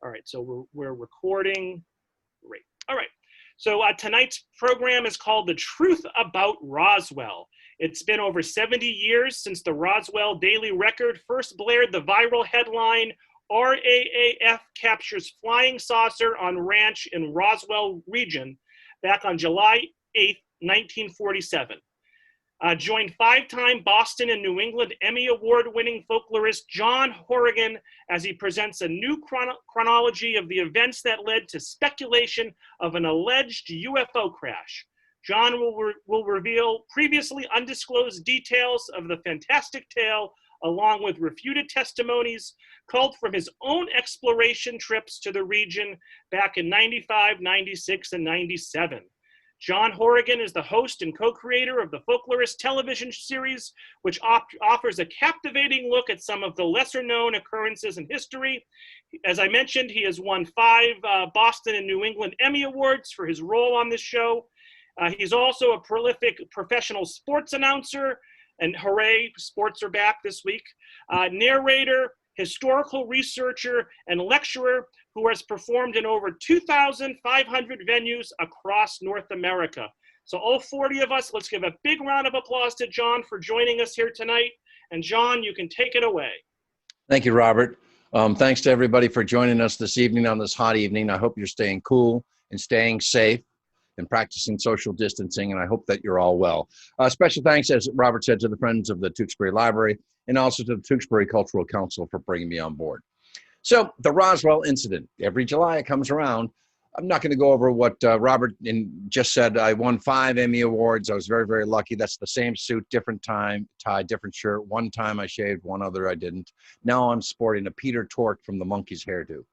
All right, so we're recording. Great. All right. So tonight's program is called The Truth About Roswell. It's been over 70 years since the Roswell Daily Record first blared the viral headline, RAAF captures flying saucer on ranch in Roswell region, back on July 8th, 1947. Joined five-time Boston and New England Emmy Award-winning folklorist John Horrigan as he presents a new chronology of the events that led to speculation of an alleged UFO crash. John will reveal previously undisclosed details of the fantastic tale, along with refuted testimonies culled from his own exploration trips to the region back in 95, 96, and 97. John Horrigan is the host and co-creator of the Folklorist television series, which offers a captivating look at some of the lesser-known occurrences in history. As I mentioned, he has won 5 Boston and New England Emmy Awards for his role on this show. He's also a prolific professional sports announcer, and hooray, sports are back this week, narrator, historical researcher, and lecturer who has performed in over 2,500 venues across North America. So all 40 of us, let's give a big round of applause to John for joining us here tonight. And John, you can take it away. Thank you, Robert. Thanks to everybody for joining us this evening on this hot evening. I hope you're staying cool and staying safe and practicing social distancing, and I hope that you're all well. Special thanks, as Robert said, to the Friends of the Tewksbury Library and also to the Tewksbury Cultural Council for bringing me on board. So the Roswell incident, every July it comes around. I'm not going to go over what Robert just said. I won 5 Emmy Awards. I was very, very lucky. That's the same suit, different time, tie, different shirt. One time I shaved, one other I didn't. Now I'm sporting a Peter Tork from the Monkees hairdo.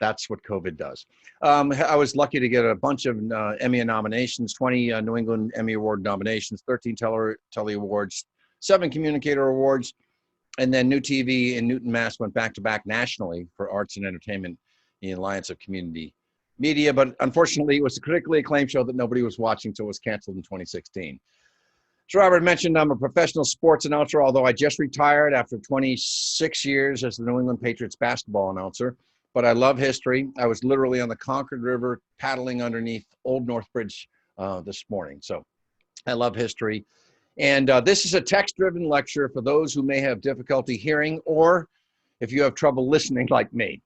That's what COVID does. I was lucky to get a bunch of Emmy nominations, 20 New England Emmy Award nominations, 13 Telly Awards, 7 Communicator Awards, and then New TV and Newton, Mass. Went back-to-back nationally for arts and entertainment in the Alliance of Community Media. But unfortunately, it was a critically acclaimed show that nobody was watching, so it was canceled in 2016. As Robert mentioned, I'm a professional sports announcer, although I just retired after 26 years as the New England Patriots basketball announcer. But I love history. I was literally on the Concord River paddling underneath Old North Bridge this morning. So I love history. And this is a text-driven lecture for those who may have difficulty hearing, or if you have trouble listening like me.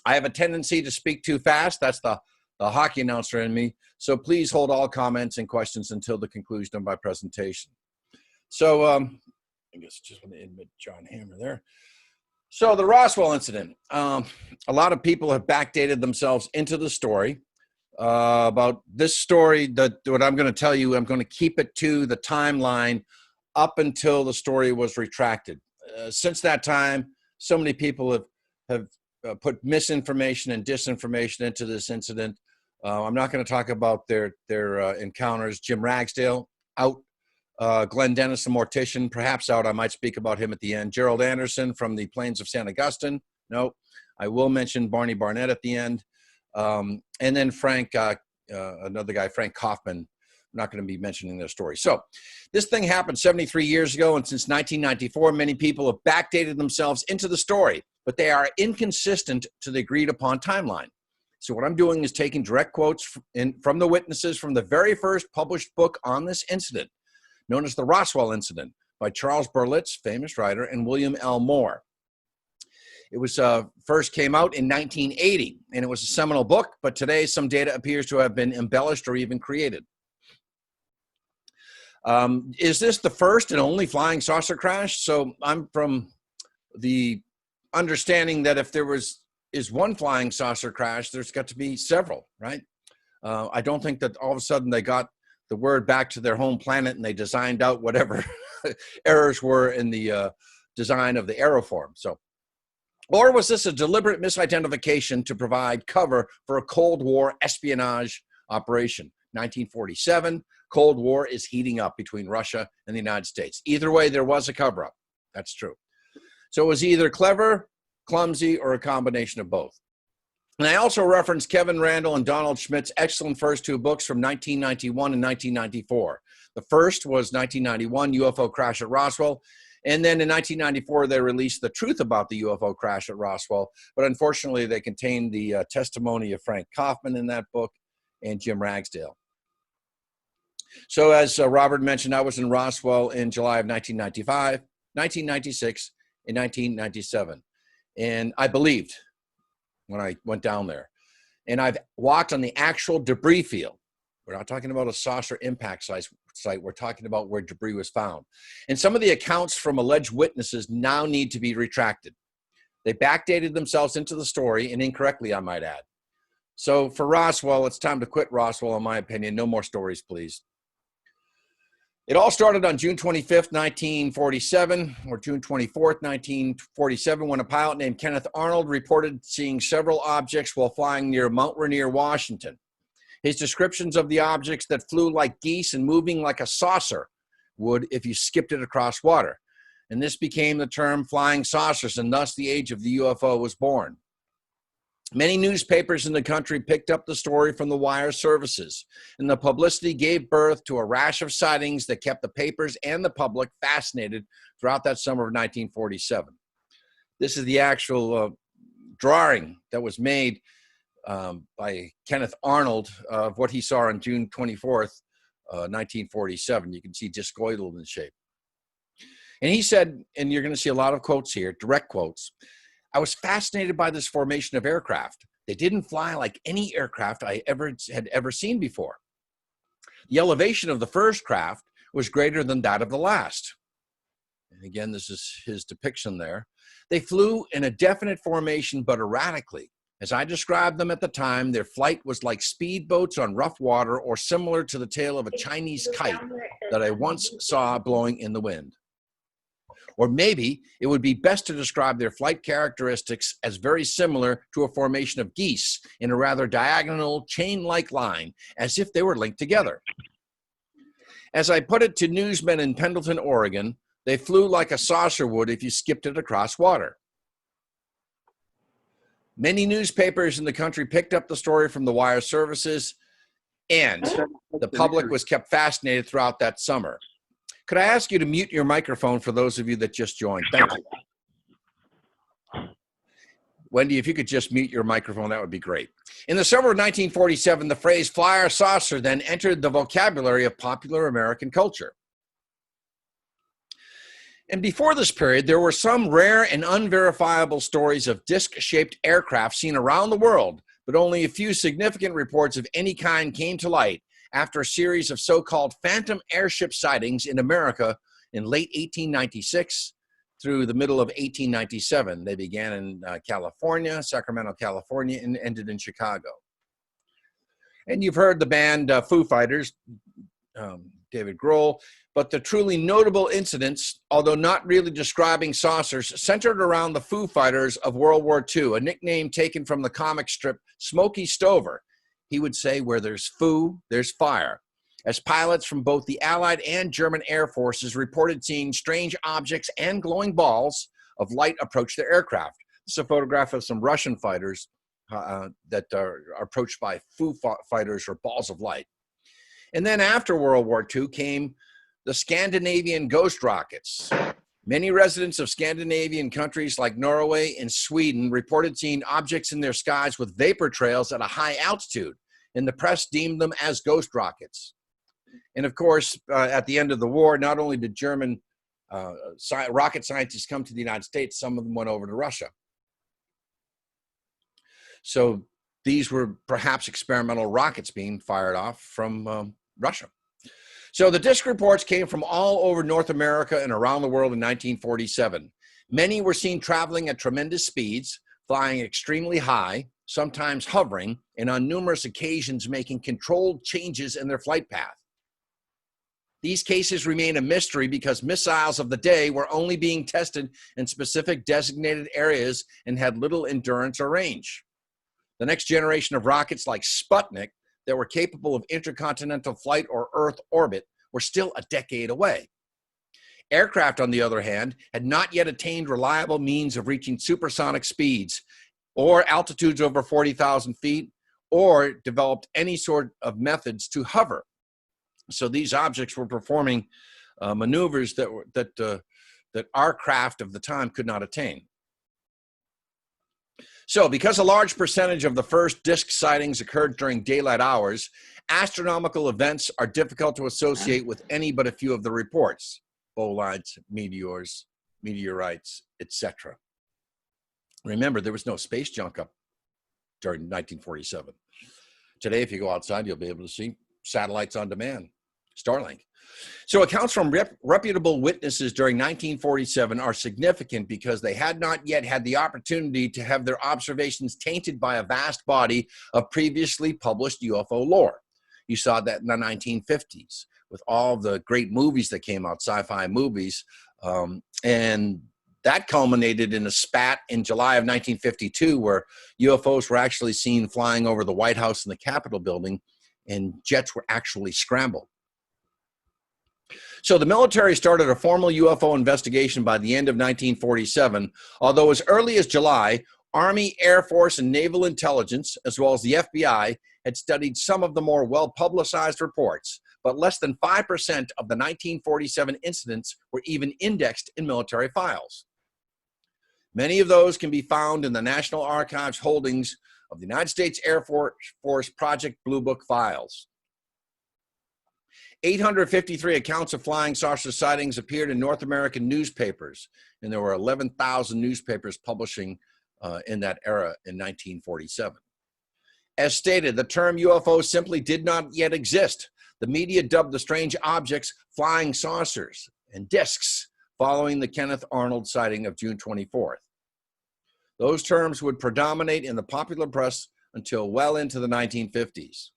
I have a tendency to speak too fast. That's the hockey announcer in me. So please hold all comments and questions until the conclusion of my presentation. So I guess I just want to admit John Hammer there. So the Roswell incident, a lot of people have backdated themselves into the story. About this story, what I'm going to tell you, I'm going to keep it to the timeline up until the story was retracted. Since that time, so many people have put misinformation and disinformation into this incident. I'm not going to talk about their encounters. Jim Ragsdale, out. Glenn Dennis, the mortician, perhaps out. I might speak about him at the end. Gerald Anderson from the Plains of St. Augustine. No, I will mention Barney Barnett at the end. And then Frank, another guy, Frank Kaufman. I'm not going to be mentioning their story. So this thing happened 73 years ago, and since 1994, many people have backdated themselves into the story, but they are inconsistent to the agreed upon timeline. So what I'm doing is taking direct quotes from the witnesses from the very first published book on this incident, known as the Roswell Incident, by Charles Berlitz, famous writer, and William L. Moore. It was first came out in 1980, and it was a seminal book, but today some data appears to have been embellished or even created. Is this the first and only flying saucer crash? So I'm from the understanding that if there is one flying saucer crash, there's got to be several, right? I don't think that all of a sudden they got the word back to their home planet and they designed out whatever errors were in the design of the aeroform. So, or was this a deliberate misidentification to provide cover for a Cold War espionage operation? 1947, Cold War is heating up between Russia and the United States. Either way, there was a cover-up. That's true. So it was either clever, clumsy, or a combination of both. And I also referenced Kevin Randall and Donald Schmidt's excellent first 2 books from 1991 and 1994. The first was 1991, UFO Crash at Roswell, And then in 1994, they released The Truth About the UFO Crash at Roswell. But unfortunately, they contained the testimony of Frank Kaufman in that book and Jim Ragsdale. So as Robert mentioned, I was in Roswell in July of 1995, 1996, and 1997. And I believed when I went down there. And I've walked on the actual debris field. We're not talking about a saucer impact site. We're talking about where debris was found. And some of the accounts from alleged witnesses now need to be retracted. They backdated themselves into the story, and incorrectly, I might add. So for Roswell, it's time to quit Roswell, in my opinion. No more stories, please. It all started on June 25th, 1947, or June 24th, 1947, when a pilot named Kenneth Arnold reported seeing several objects while flying near Mount Rainier, Washington. His descriptions of the objects that flew like geese and moving like a saucer would if you skipped it across water. And this became the term flying saucers, and thus the age of the UFO was born. Many newspapers in the country picked up the story from the wire services, and the publicity gave birth to a rash of sightings that kept the papers and the public fascinated throughout that summer of 1947. This is the actual drawing that was made by Kenneth Arnold of what he saw on June 24th, 1947. You can see discoidal in shape. And he said, and you're going to see a lot of quotes here, direct quotes, "I was fascinated by this formation of aircraft. They didn't fly like any aircraft I had ever seen before. The elevation of the first craft was greater than that of the last." And again, this is his depiction there. "They flew in a definite formation, but erratically. As I described them at the time, their flight was like speedboats on rough water, or similar to the tail of a Chinese kite that I once saw blowing in the wind. Or maybe it would be best to describe their flight characteristics as very similar to a formation of geese in a rather diagonal chain-like line, as if they were linked together. As I put it to newsmen in Pendleton, Oregon, they flew like a saucer would if you skipped it across water." Many newspapers in the country picked up the story from the wire services, and the public was kept fascinated throughout that summer. Could I ask you to mute your microphone for those of you that just joined? Thank you. Wendy, if you could just mute your microphone, that would be great. In the summer of 1947, the phrase flyer saucer then entered the vocabulary of popular American culture. And before this period, there were some rare and unverifiable stories of disc-shaped aircraft seen around the world, but only a few significant reports of any kind came to light after a series of so-called phantom airship sightings in America in late 1896 through the middle of 1897. They began in California, Sacramento, California, and ended in Chicago. And you've heard the band Foo Fighters, David Grohl, but the truly notable incidents, although not really describing saucers, centered around the Foo Fighters of World War II, a nickname taken from the comic strip Smokey Stover. He would say, "Where there's foo, there's fire," as pilots from both the Allied and German air forces reported seeing strange objects and glowing balls of light approach their aircraft. This is a photograph of some Russian fighters that are approached by Foo Fighters or balls of light. And then after World War II came the Scandinavian ghost rockets. Many residents of Scandinavian countries like Norway and Sweden reported seeing objects in their skies with vapor trails at a high altitude, and the press deemed them as ghost rockets. And of course, at the end of the war, not only did German rocket scientists come to the United States, some of them went over to Russia. So these were perhaps experimental rockets being fired off from Russia. So the disc reports came from all over North America and around the world in 1947. Many were seen traveling at tremendous speeds, flying extremely high, sometimes hovering, and on numerous occasions making controlled changes in their flight path. These cases remain a mystery because missiles of the day were only being tested in specific designated areas and had little endurance or range. The next generation of rockets like Sputnik that were capable of intercontinental flight or Earth orbit were still a decade away. Aircraft, on the other hand, had not yet attained reliable means of reaching supersonic speeds or altitudes over 40,000 feet, or developed any sort of methods to hover. So these objects were performing maneuvers that that our craft of the time could not attain. So, because a large percentage of the first disk sightings occurred during daylight hours, astronomical events are difficult to associate with any but a few of the reports: bolides, meteors, meteorites, etc. Remember, there was no space junk up during 1947. Today, if you go outside, you'll be able to see satellites on demand, Starlink. So accounts from reputable witnesses during 1947 are significant because they had not yet had the opportunity to have their observations tainted by a vast body of previously published UFO lore. You saw that in the 1950s with all the great movies that came out, sci-fi movies, and that culminated in a spat in July of 1952 where UFOs were actually seen flying over the White House and the Capitol building, and jets were actually scrambled. So the military started a formal UFO investigation by the end of 1947, although as early as July, Army, Air Force, and Naval Intelligence, as well as the FBI, had studied some of the more well-publicized reports, but less than 5% of the 1947 incidents were even indexed in military files. Many of those can be found in the National Archives holdings of the United States Air Force Project Blue Book files. 853 accounts of flying saucer sightings appeared in North American newspapers, and there were 11,000 newspapers publishing in that era in 1947. As stated, the term UFO simply did not yet exist. The media dubbed the strange objects flying saucers and discs following the Kenneth Arnold sighting of June 24th. Those terms would predominate in the popular press until well into the 1950s.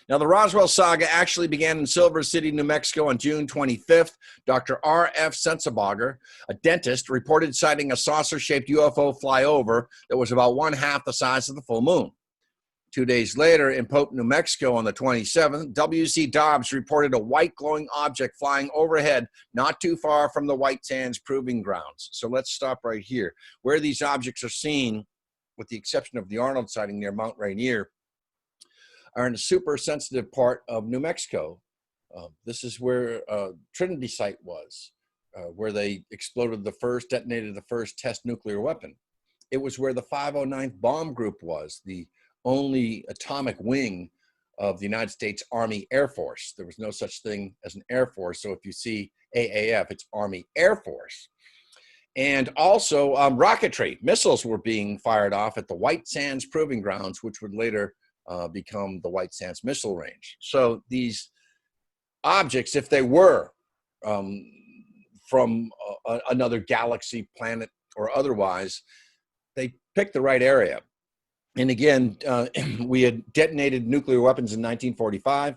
Now, the Roswell saga actually began in Silver City, New Mexico on June 25th. Dr. R.F. Sensenbacher, a dentist, reported sighting a saucer-shaped UFO flyover that was about 1/2 the size of the full moon. 2 days later, in Pope, New Mexico on the 27th, W.C. Dobbs reported a white glowing object flying overhead not too far from the White Sands Proving Grounds. So let's stop right here. Where these objects are seen, with the exception of the Arnold sighting near Mount Rainier, are in a super sensitive part of New Mexico. This is where Trinity site was, where they detonated the first test nuclear weapon. It was where the 509th Bomb Group was, the only atomic wing of the United States Army Air Force. There was no such thing as an Air Force. So if you see AAF, it's Army Air Force. And also rocketry, missiles were being fired off at the White Sands Proving Grounds, which would later become the White Sands Missile Range. So these objects, if they were from another galaxy, planet, or otherwise, they picked the right area. And again, we had detonated nuclear weapons in 1945.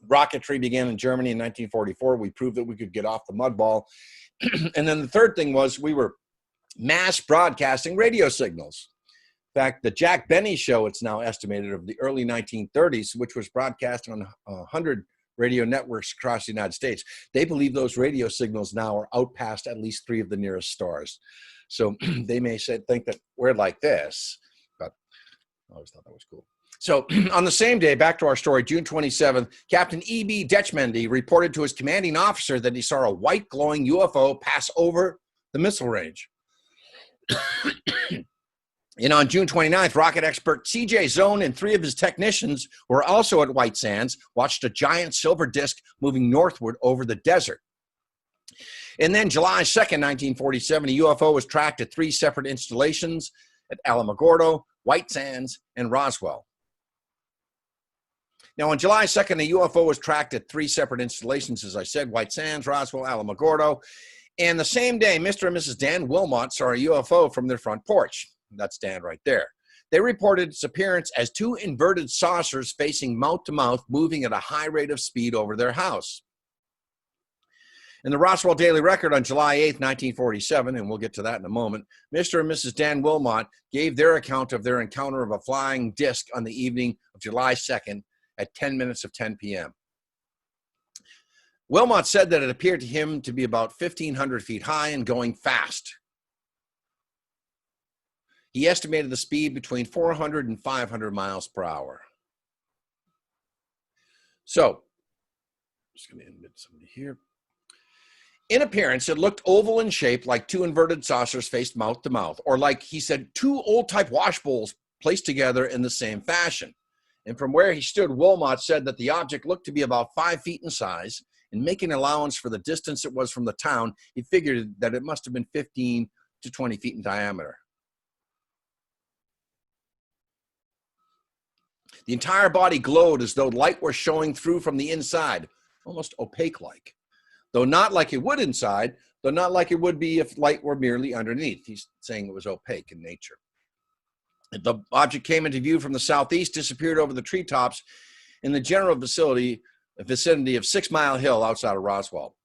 Rocketry began in Germany in 1944. We proved that we could get off the mud ball. And then the third thing was we were mass broadcasting radio signals. In fact, the Jack Benny show, it's now estimated, of the early 1930s, which was broadcast on 100 radio networks across the United States. They believe those radio signals now are out past at least 3 of the nearest stars. So they may think that we're like this, but I always thought that was cool. So on the same day, back to our story, June 27th, Captain E.B. Detchmendy reported to his commanding officer that he saw a white glowing UFO pass over the missile range. And on June 29th, rocket expert C.J. Zone and 3 of his technicians who were also at White Sands watched a giant silver disc moving northward over the desert. And then July 2nd, 1947, a UFO was tracked at 3 separate installations at Alamogordo, White Sands, and Roswell. Now, on July 2nd, a UFO was tracked at 3 separate installations, as I said, White Sands, Roswell, Alamogordo. And the same day, Mr. and Mrs. Dan Wilmot saw a UFO from their front porch. That's Dan right there. They reported its appearance as 2 inverted saucers facing mouth to mouth, moving at a high rate of speed over their house. In the Roswell Daily Record on July 8th, 1947, and we'll get to that in a moment, Mr. and Mrs. Dan Wilmot gave their account of their encounter of a flying disc on the evening of July 2nd at 10 minutes of 10 p.m. Wilmot said that it appeared to him to be about 1,500 feet high and going fast. He estimated the speed between 400 and 500 miles per hour. So, I'm just going to admit somebody here. In appearance, it looked oval in shape, like two inverted saucers faced mouth to mouth, or like, he said, two old-type wash bowls placed together in the same fashion. And from where he stood, Wilmot said that the object looked to be about 5 feet in size, and making allowance for the distance it was from the town, he figured that it must have been 15 to 20 feet in diameter. The entire body glowed as though light were showing through from the inside, almost opaque-like. Though not like it would inside, though not like it would be if light were merely underneath. He's saying it was opaque in nature. The object came into view from the southeast, disappeared over the treetops in the general vicinity of 6 Mile Hill outside of Roswell.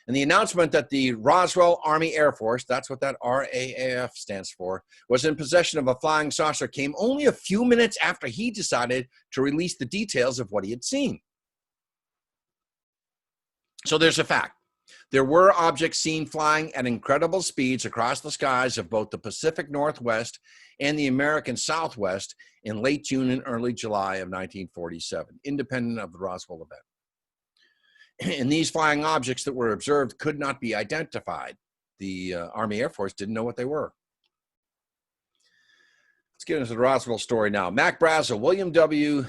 And the announcement that the Roswell Army Air Force, that's what that RAAF stands for, was in possession of a flying saucer came only a few minutes after he decided to release the details of what he had seen. So there's a fact. There were objects seen flying at incredible speeds across the skies of both the Pacific Northwest and the American Southwest in late June and early July of 1947, independent of the Roswell event. And these flying objects that were observed could not be identified. The Army Air Force didn't know what they were. Let's get into the Roswell story now. Mac Brazel, William W.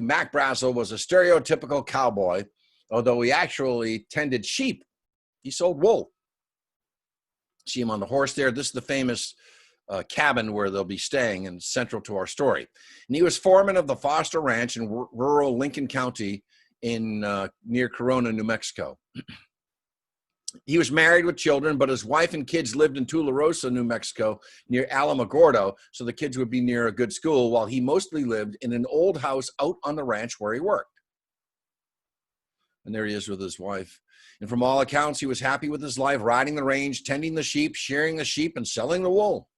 Mac Brazel was a stereotypical cowboy, although he actually tended sheep. He sold wool. See him on the horse there. This is the famous cabin where they'll be staying and central to our story. And he was foreman of the Foster Ranch in rural Lincoln County in near Corona, New Mexico. He was married with children, but his wife and kids lived in Tularosa, New Mexico, near Alamogordo, so the kids would be near a good school, while he mostly lived in an old house out on the ranch where he worked. And there he is with his wife. And from all accounts, he was happy with his life, riding the range, tending the sheep, shearing the sheep, and selling the wool.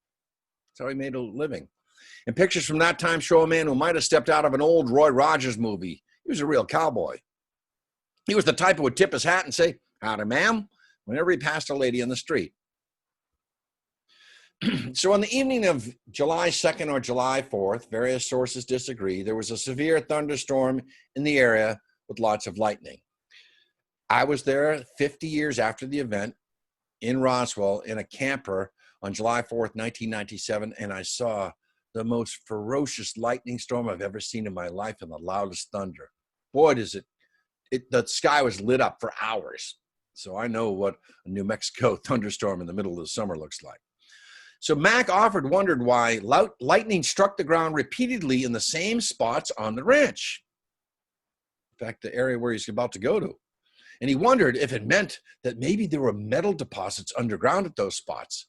That's how he made a living. And pictures from that time show a man who might have stepped out of an old Roy Rogers movie. He was a real cowboy. He was the type who would tip his hat and say, "Howdy, ma'am," whenever he passed a lady on the street. So on the evening of July 2nd or July 4th, various sources disagree, there was a severe thunderstorm in the area with lots of lightning. I was there 50 years after the event in Roswell in a camper on July 4th, 1997, and I saw the most ferocious lightning storm I've ever seen in my life and the loudest thunder. Boy, the sky was lit up for hours. So I know what a New Mexico thunderstorm in the middle of the summer looks like. So Mac wondered why lightning struck the ground repeatedly in the same spots on the ranch. In fact, the area where he's about to go to. And he wondered if it meant that maybe there were metal deposits underground at those spots.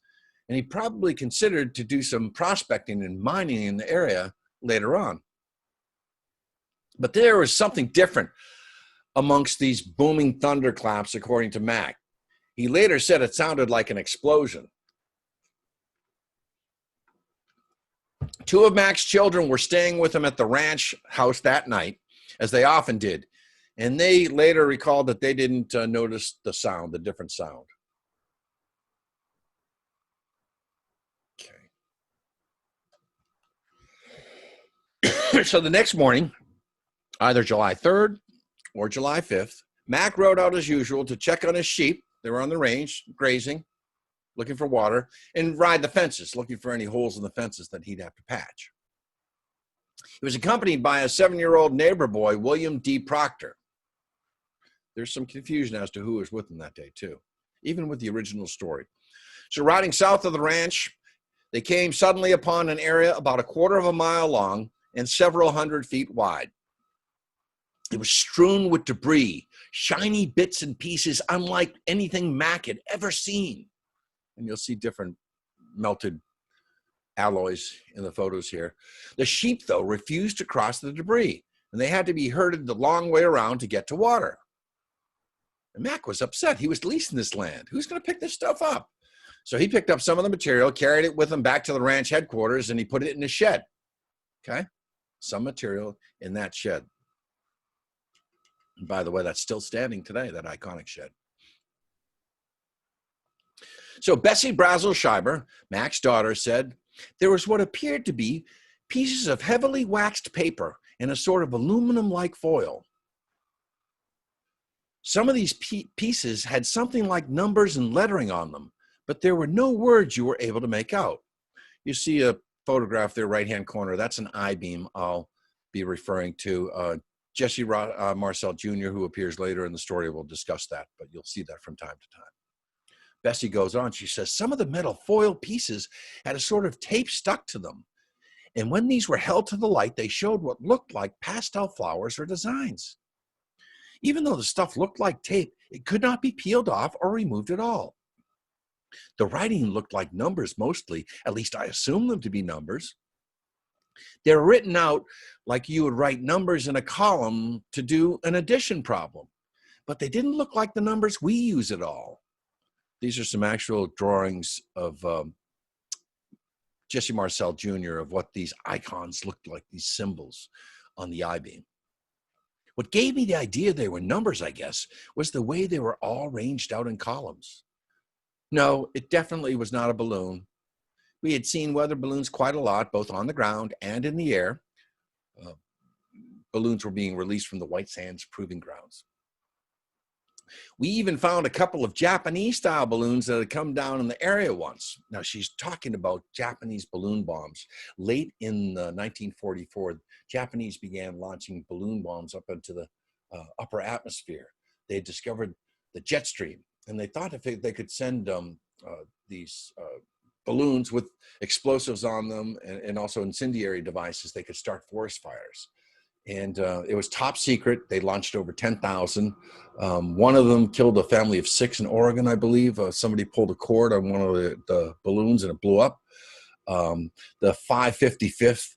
And he probably considered to do some prospecting and mining in the area later on. But there was something different amongst these booming thunderclaps, according to Mac. He later said it sounded like an explosion. Two of Mac's children were staying with him at the ranch house that night, as they often did. And they later recalled that they didn't notice the sound, the different sound. Okay. So the next morning, either July 3rd or July 5th, Mac rode out as usual to check on his sheep. They were on the range, grazing, looking for water, and ride the fences, looking for any holes in the fences that he'd have to patch. He was accompanied by a 7-year-old neighbor boy, William D. Proctor. There's some confusion as to who was with him that day, too, even with the original story. So riding south of the ranch, they came suddenly upon an area about a quarter of a mile long and several hundred feet wide. It was strewn with debris, shiny bits and pieces unlike anything Mac had ever seen. And you'll see different melted alloys in the photos here. The sheep, though, refused to cross the debris, and they had to be herded the long way around to get to water. And Mac was upset. He was leasing this land. Who's going to pick this stuff up? So he picked up some of the material, carried it with him back to the ranch headquarters, and he put it in a shed. Okay? Some material in that shed. And by the way, that's still standing today, that iconic shed. So Bessie Brazel Schreiber, Mac's daughter, said, there was what appeared to be pieces of heavily waxed paper in a sort of aluminum-like foil. Some of these pieces had something like numbers and lettering on them, but there were no words you were able to make out. You see a photograph there, right-hand corner. That's an I-beam I'll be referring to. Jesse Marcel Jr., who appears later in the story, will discuss that, but you'll see that from time to time. Bessie goes on, she says, some of the metal foil pieces had a sort of tape stuck to them. And when these were held to the light, they showed what looked like pastel flowers or designs. Even though the stuff looked like tape, it could not be peeled off or removed at all. The writing looked like numbers mostly, at least I assumed them to be numbers. They're written out like you would write numbers in a column to do an addition problem, but they didn't look like the numbers we use at all. These are some actual drawings of Jesse Marcel Jr. of what these icons looked like, these symbols on the I-beam. What gave me the idea they were numbers, I guess, was the way they were all ranged out in columns. No, it definitely was not a balloon. We had seen weather balloons quite a lot, both on the ground and in the air. Balloons were being released from the White Sands Proving Grounds. We even found a couple of Japanese-style balloons that had come down in the area once. Now, she's talking about Japanese balloon bombs. Late in 1944, Japanese began launching balloon bombs up into the upper atmosphere. They had discovered the jet stream, and they thought if they could send these balloons with explosives on them and also incendiary devices, they could start forest fires. And it was top secret. They launched over 10,000. One of them killed a family of 6 in Oregon, I believe. Somebody pulled a cord on one of the balloons and it blew up. The 555th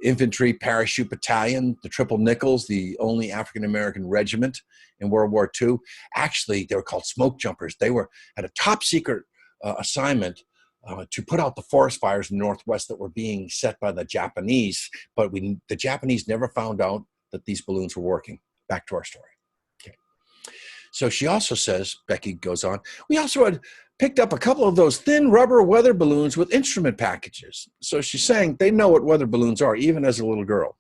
Infantry Parachute Battalion, the Triple Nickels, the only African-American regiment in World War II. Actually, they were called smoke jumpers. They had a top secret assignment to put out the forest fires in the Northwest that were being set by the Japanese, but the Japanese never found out that these balloons were working. Back to our story. Okay. So she also says, Becky goes on, we also had picked up a couple of those thin rubber weather balloons with instrument packages. So she's saying they know what weather balloons are, even as a little girl.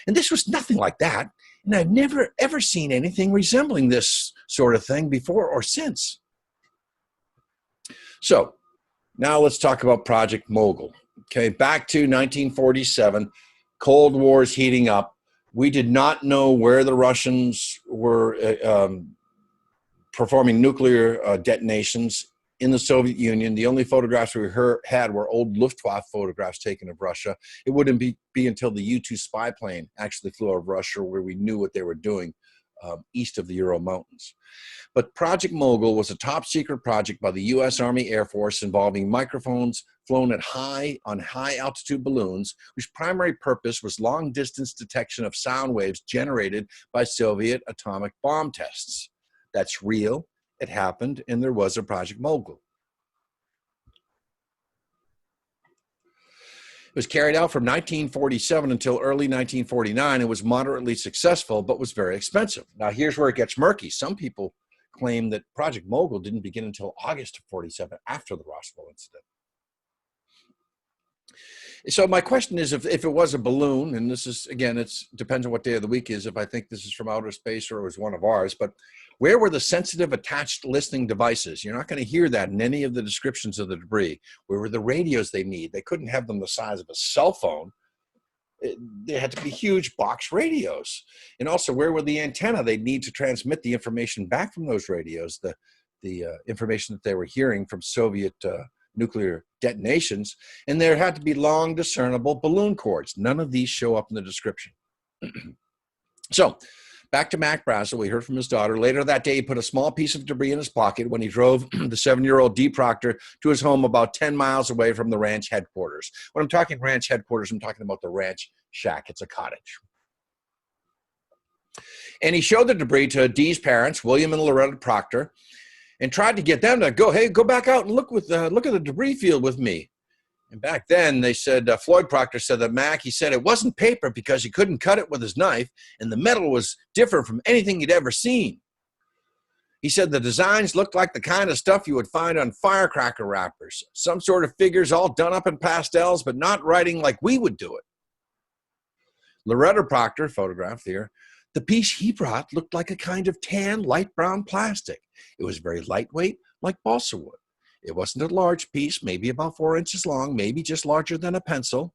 And this was nothing like that. And I've never, ever seen anything resembling this sort of thing before or since. So now let's talk about Project Mogul. Okay, back to 1947, Cold War is heating up. We did not know where the Russians were performing nuclear detonations in the Soviet Union. The only photographs we had were old Luftwaffe photographs taken of Russia. It wouldn't be until the U-2 spy plane actually flew over Russia where we knew what they were doing east of the Ural Mountains. But Project Mogul was a top secret project by the U.S. Army Air Force involving microphones flown on high altitude balloons, whose primary purpose was long distance detection of sound waves generated by Soviet atomic bomb tests. That's real. It happened, and there was a Project Mogul. It was carried out from 1947 until early 1949 and was moderately successful, but was very expensive. Now, here's where it gets murky. Some people claim that Project Mogul didn't begin until August of 47, after the Roswell incident. So my question is, if it was a balloon, and this is, again, it depends on what day of the week is, if I think this is from outer space or it was one of ours, but where were the sensitive attached listening devices? You're not going to hear that in any of the descriptions of the debris. Where were the radios they need? They couldn't have them the size of a cell phone. They had to be huge box radios. And also, where were the antenna they'd need to transmit the information back from those radios, the information that they were hearing from Soviet nuclear detonations? And there had to be long, discernible balloon cords. None of these show up in the description. So, back to Mac Brazel, we heard from his daughter. Later that day, he put a small piece of debris in his pocket when he drove the 7-year-old Dee Proctor to his home about 10 miles away from the ranch headquarters. When I'm talking ranch headquarters, I'm talking about the ranch shack. It's a cottage. And he showed the debris to Dee's parents, William and Loretta Proctor, and tried to get them to go back out and look at the debris field with me. And back then, they said, Floyd Proctor said that Mac, he said it wasn't paper because he couldn't cut it with his knife, and the metal was different from anything he'd ever seen. He said the designs looked like the kind of stuff you would find on firecracker wrappers, some sort of figures all done up in pastels, but not writing like we would do it. Loretta Proctor, photographed here, The piece he brought looked like a kind of tan, light brown plastic. It was very lightweight, like balsa wood. It wasn't a large piece, maybe about 4 inches long, maybe just larger than a pencil.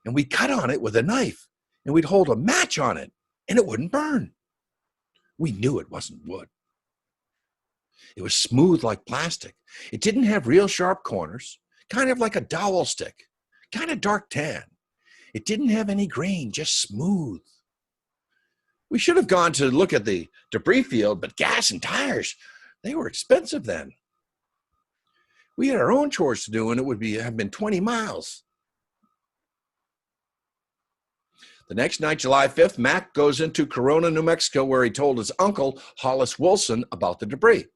And we cut on it with a knife, and we'd hold a match on it, and it wouldn't burn. We knew it wasn't wood. It was smooth like plastic. It didn't have real sharp corners, kind of like a dowel stick, kind of dark tan. It didn't have any grain, just smooth. We should have gone to look at the debris field, but gas and tires, they were expensive then. We had our own chores to do, and it would have been 20 miles. The next night, July 5th, Mac goes into Corona, New Mexico, where he told his uncle, Hollis Wilson, about the debris.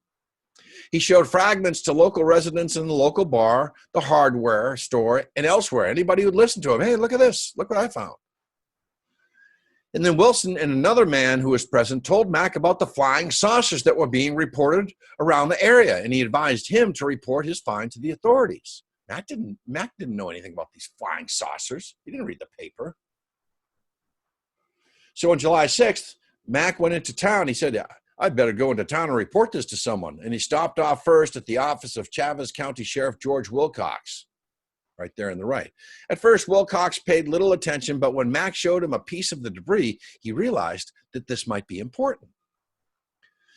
He showed fragments to local residents in the local bar, the hardware store, and elsewhere. Anybody who'd listen to him, hey, look at this, look what I found. And then Wilson and another man who was present told Mac about the flying saucers that were being reported around the area, and he advised him to report his find to the authorities. Mac didn't know anything about these flying saucers. He didn't read the paper. So on July 6th, Mac went into town. He said, I'd better go into town and report this to someone. And he stopped off first at the office of Chavez County Sheriff George Wilcox, right there on the right. At first, Wilcox paid little attention, but when Mac showed him a piece of the debris, he realized that this might be important.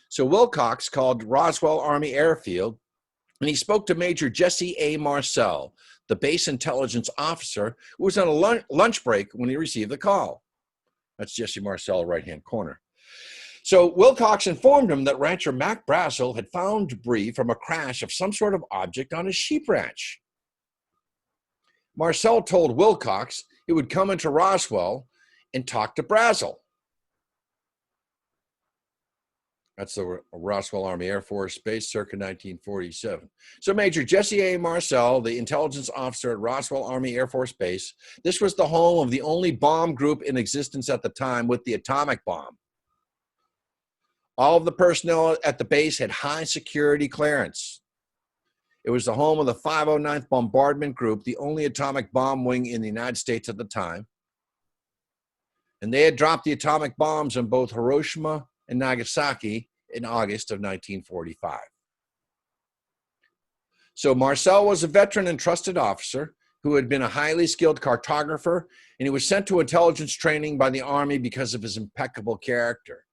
So Wilcox called Roswell Army Airfield, and he spoke to Major Jesse A. Marcel, the base intelligence officer, who was on a lunch break when he received the call. That's Jesse Marcel, right-hand corner. So Wilcox informed him that rancher Mac Brazel had found debris from a crash of some sort of object on his sheep ranch. Marcel told Wilcox he would come into Roswell and talk to Brazel. That's the Roswell Army Air Force Base, circa 1947. So Major Jesse A. Marcel, the intelligence officer at Roswell Army Air Force Base, this was the home of the only bomb group in existence at the time with the atomic bomb. All of the personnel at the base had high security clearance. It was the home of the 509th Bombardment Group, the only atomic bomb wing in the United States at the time. And they had dropped the atomic bombs on both Hiroshima and Nagasaki in August of 1945. So Marcel was a veteran and trusted officer who had been a highly skilled cartographer, and he was sent to intelligence training by the Army because of his impeccable character.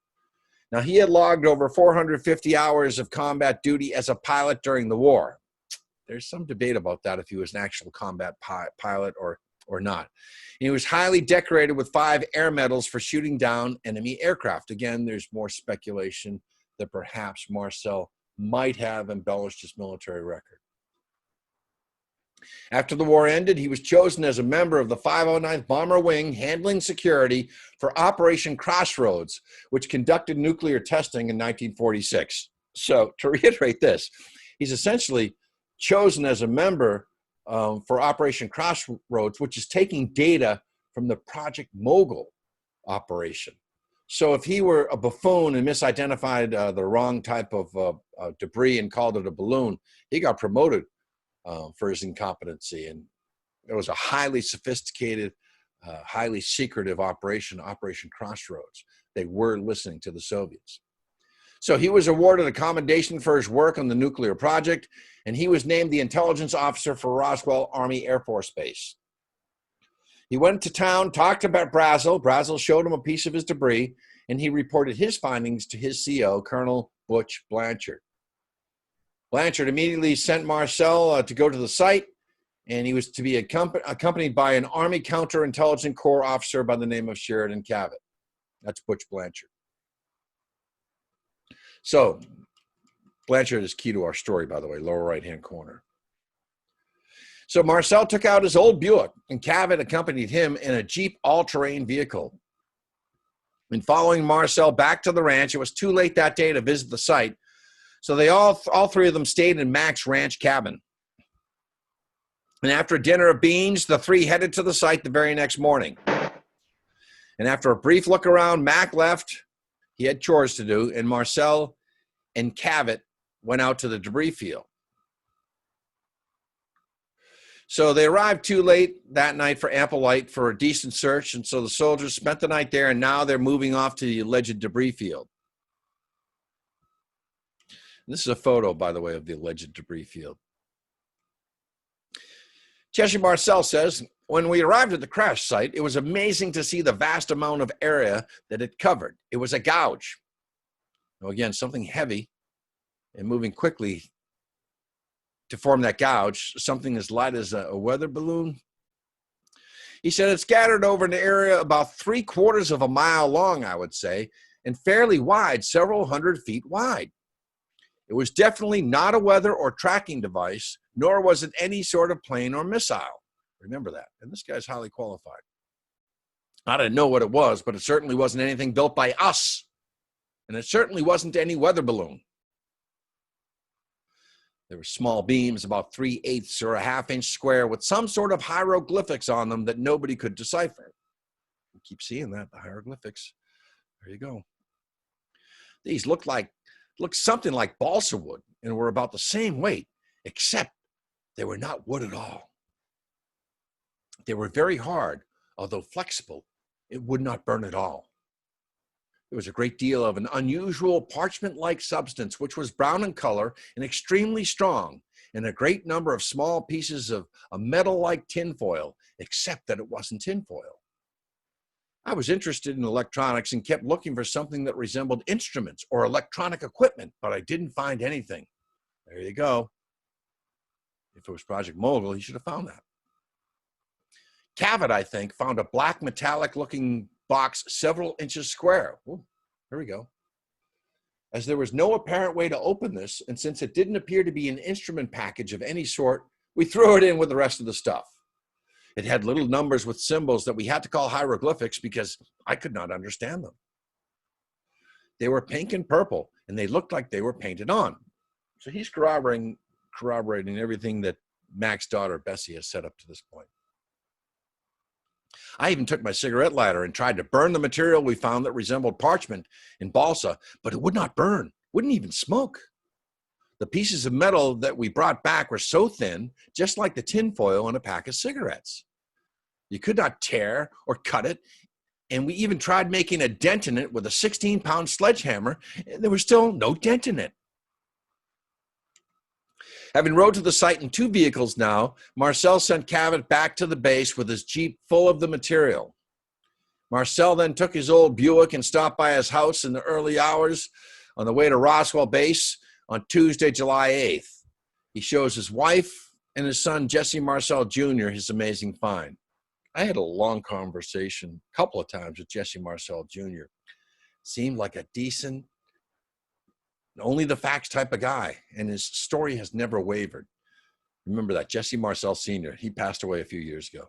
Now, he had logged over 450 hours of combat duty as a pilot during the war. There's some debate about that, if he was an actual combat pilot or not. And he was highly decorated with 5 air medals for shooting down enemy aircraft. Again, there's more speculation that perhaps Marcel might have embellished his military record. After the war ended, he was chosen as a member of the 509th Bomber Wing handling security for Operation Crossroads, which conducted nuclear testing in 1946. So to reiterate this, he's essentially chosen as a member for Operation Crossroads, which is taking data from the Project Mogul operation. So if he were a buffoon and misidentified the wrong type of debris and called it a balloon, he got promoted for his incompetency. And it was a highly sophisticated, highly secretive operation, Operation Crossroads. They were listening to the Soviets. So he was awarded a commendation for his work on the nuclear project, and he was named the intelligence officer for Roswell Army Air Force Base. He went to town, talked about Brazel. Brazel showed him a piece of his debris, and he reported his findings to his CO, Colonel Butch Blanchard. Blanchard immediately sent Marcel to go to the site, and he was to be accompanied by an Army Counterintelligence Corps officer by the name of Sheridan Cavett. That's Butch Blanchard. So Blanchard is key to our story, by the way, lower right-hand corner. So Marcel took out his old Buick, and Cavett accompanied him in a Jeep all-terrain vehicle. In following Marcel back to the ranch, it was too late that day to visit the site, so they all 3 of them stayed in Mac's ranch cabin. And after a dinner of beans, the 3 headed to the site the very next morning. And after a brief look around, Mac left. He had chores to do, and Marcel and Cavett went out to the debris field. So they arrived too late that night for ample light for a decent search, and so the soldiers spent the night there, and now they're moving off to the alleged debris field. This is a photo, by the way, of the alleged debris field. Jesse Marcel says, when we arrived at the crash site, it was amazing to see the vast amount of area that it covered. It was a gouge. Now, again, something heavy and moving quickly to form that gouge, something as light as a weather balloon. He said it scattered over an area about 3/4 of a mile long, I would say, and fairly wide, several hundred feet wide. It was definitely not a weather or tracking device, nor was it any sort of plane or missile. Remember that. And this guy's highly qualified. I didn't know what it was, but it certainly wasn't anything built by us. And it certainly wasn't any weather balloon. There were small beams about 3/8 or a half-inch square with some sort of hieroglyphics on them that nobody could decipher. We keep seeing that, the hieroglyphics. There you go. These looked something like balsa wood and were about the same weight, except they were not wood at all. They were very hard, although flexible. It would not burn at all. There was a great deal of an unusual parchment-like substance, which was brown in color and extremely strong, and a great number of small pieces of a metal-like tinfoil, except that it wasn't tinfoil. I was interested in electronics and kept looking for something that resembled instruments or electronic equipment, but I didn't find anything. There you go. If it was Project Mogul, he should have found that. Cavett, I think, found a black metallic-looking box several inches square. Ooh, here we go. As there was no apparent way to open this, and since it didn't appear to be an instrument package of any sort, we threw it in with the rest of the stuff. It had little numbers with symbols that we had to call hieroglyphics because I could not understand them. They were pink and purple, and they looked like they were painted on. So he's corroborating everything that Mac's daughter, Bessie, has set up to this point. I even took my cigarette lighter and tried to burn the material we found that resembled parchment in balsa, but it would not burn, wouldn't even smoke. The pieces of metal that we brought back were so thin, just like the tinfoil on a pack of cigarettes. You could not tear or cut it, and we even tried making a dent in it with a 16-pound sledgehammer, and there was still no dent in it. Having rode to the site in 2 vehicles now, Marcel sent Cavett back to the base with his Jeep full of the material. Marcel then took his old Buick and stopped by his house in the early hours on the way to Roswell base on Tuesday, July 8th. He shows his wife and his son, Jesse Marcel Jr., his amazing find. I had a long conversation a couple of times with Jesse Marcel Jr. Seemed like a decent, only the facts type of guy, and his story has never wavered. Remember that, Jesse Marcel Sr., he passed away a few years ago.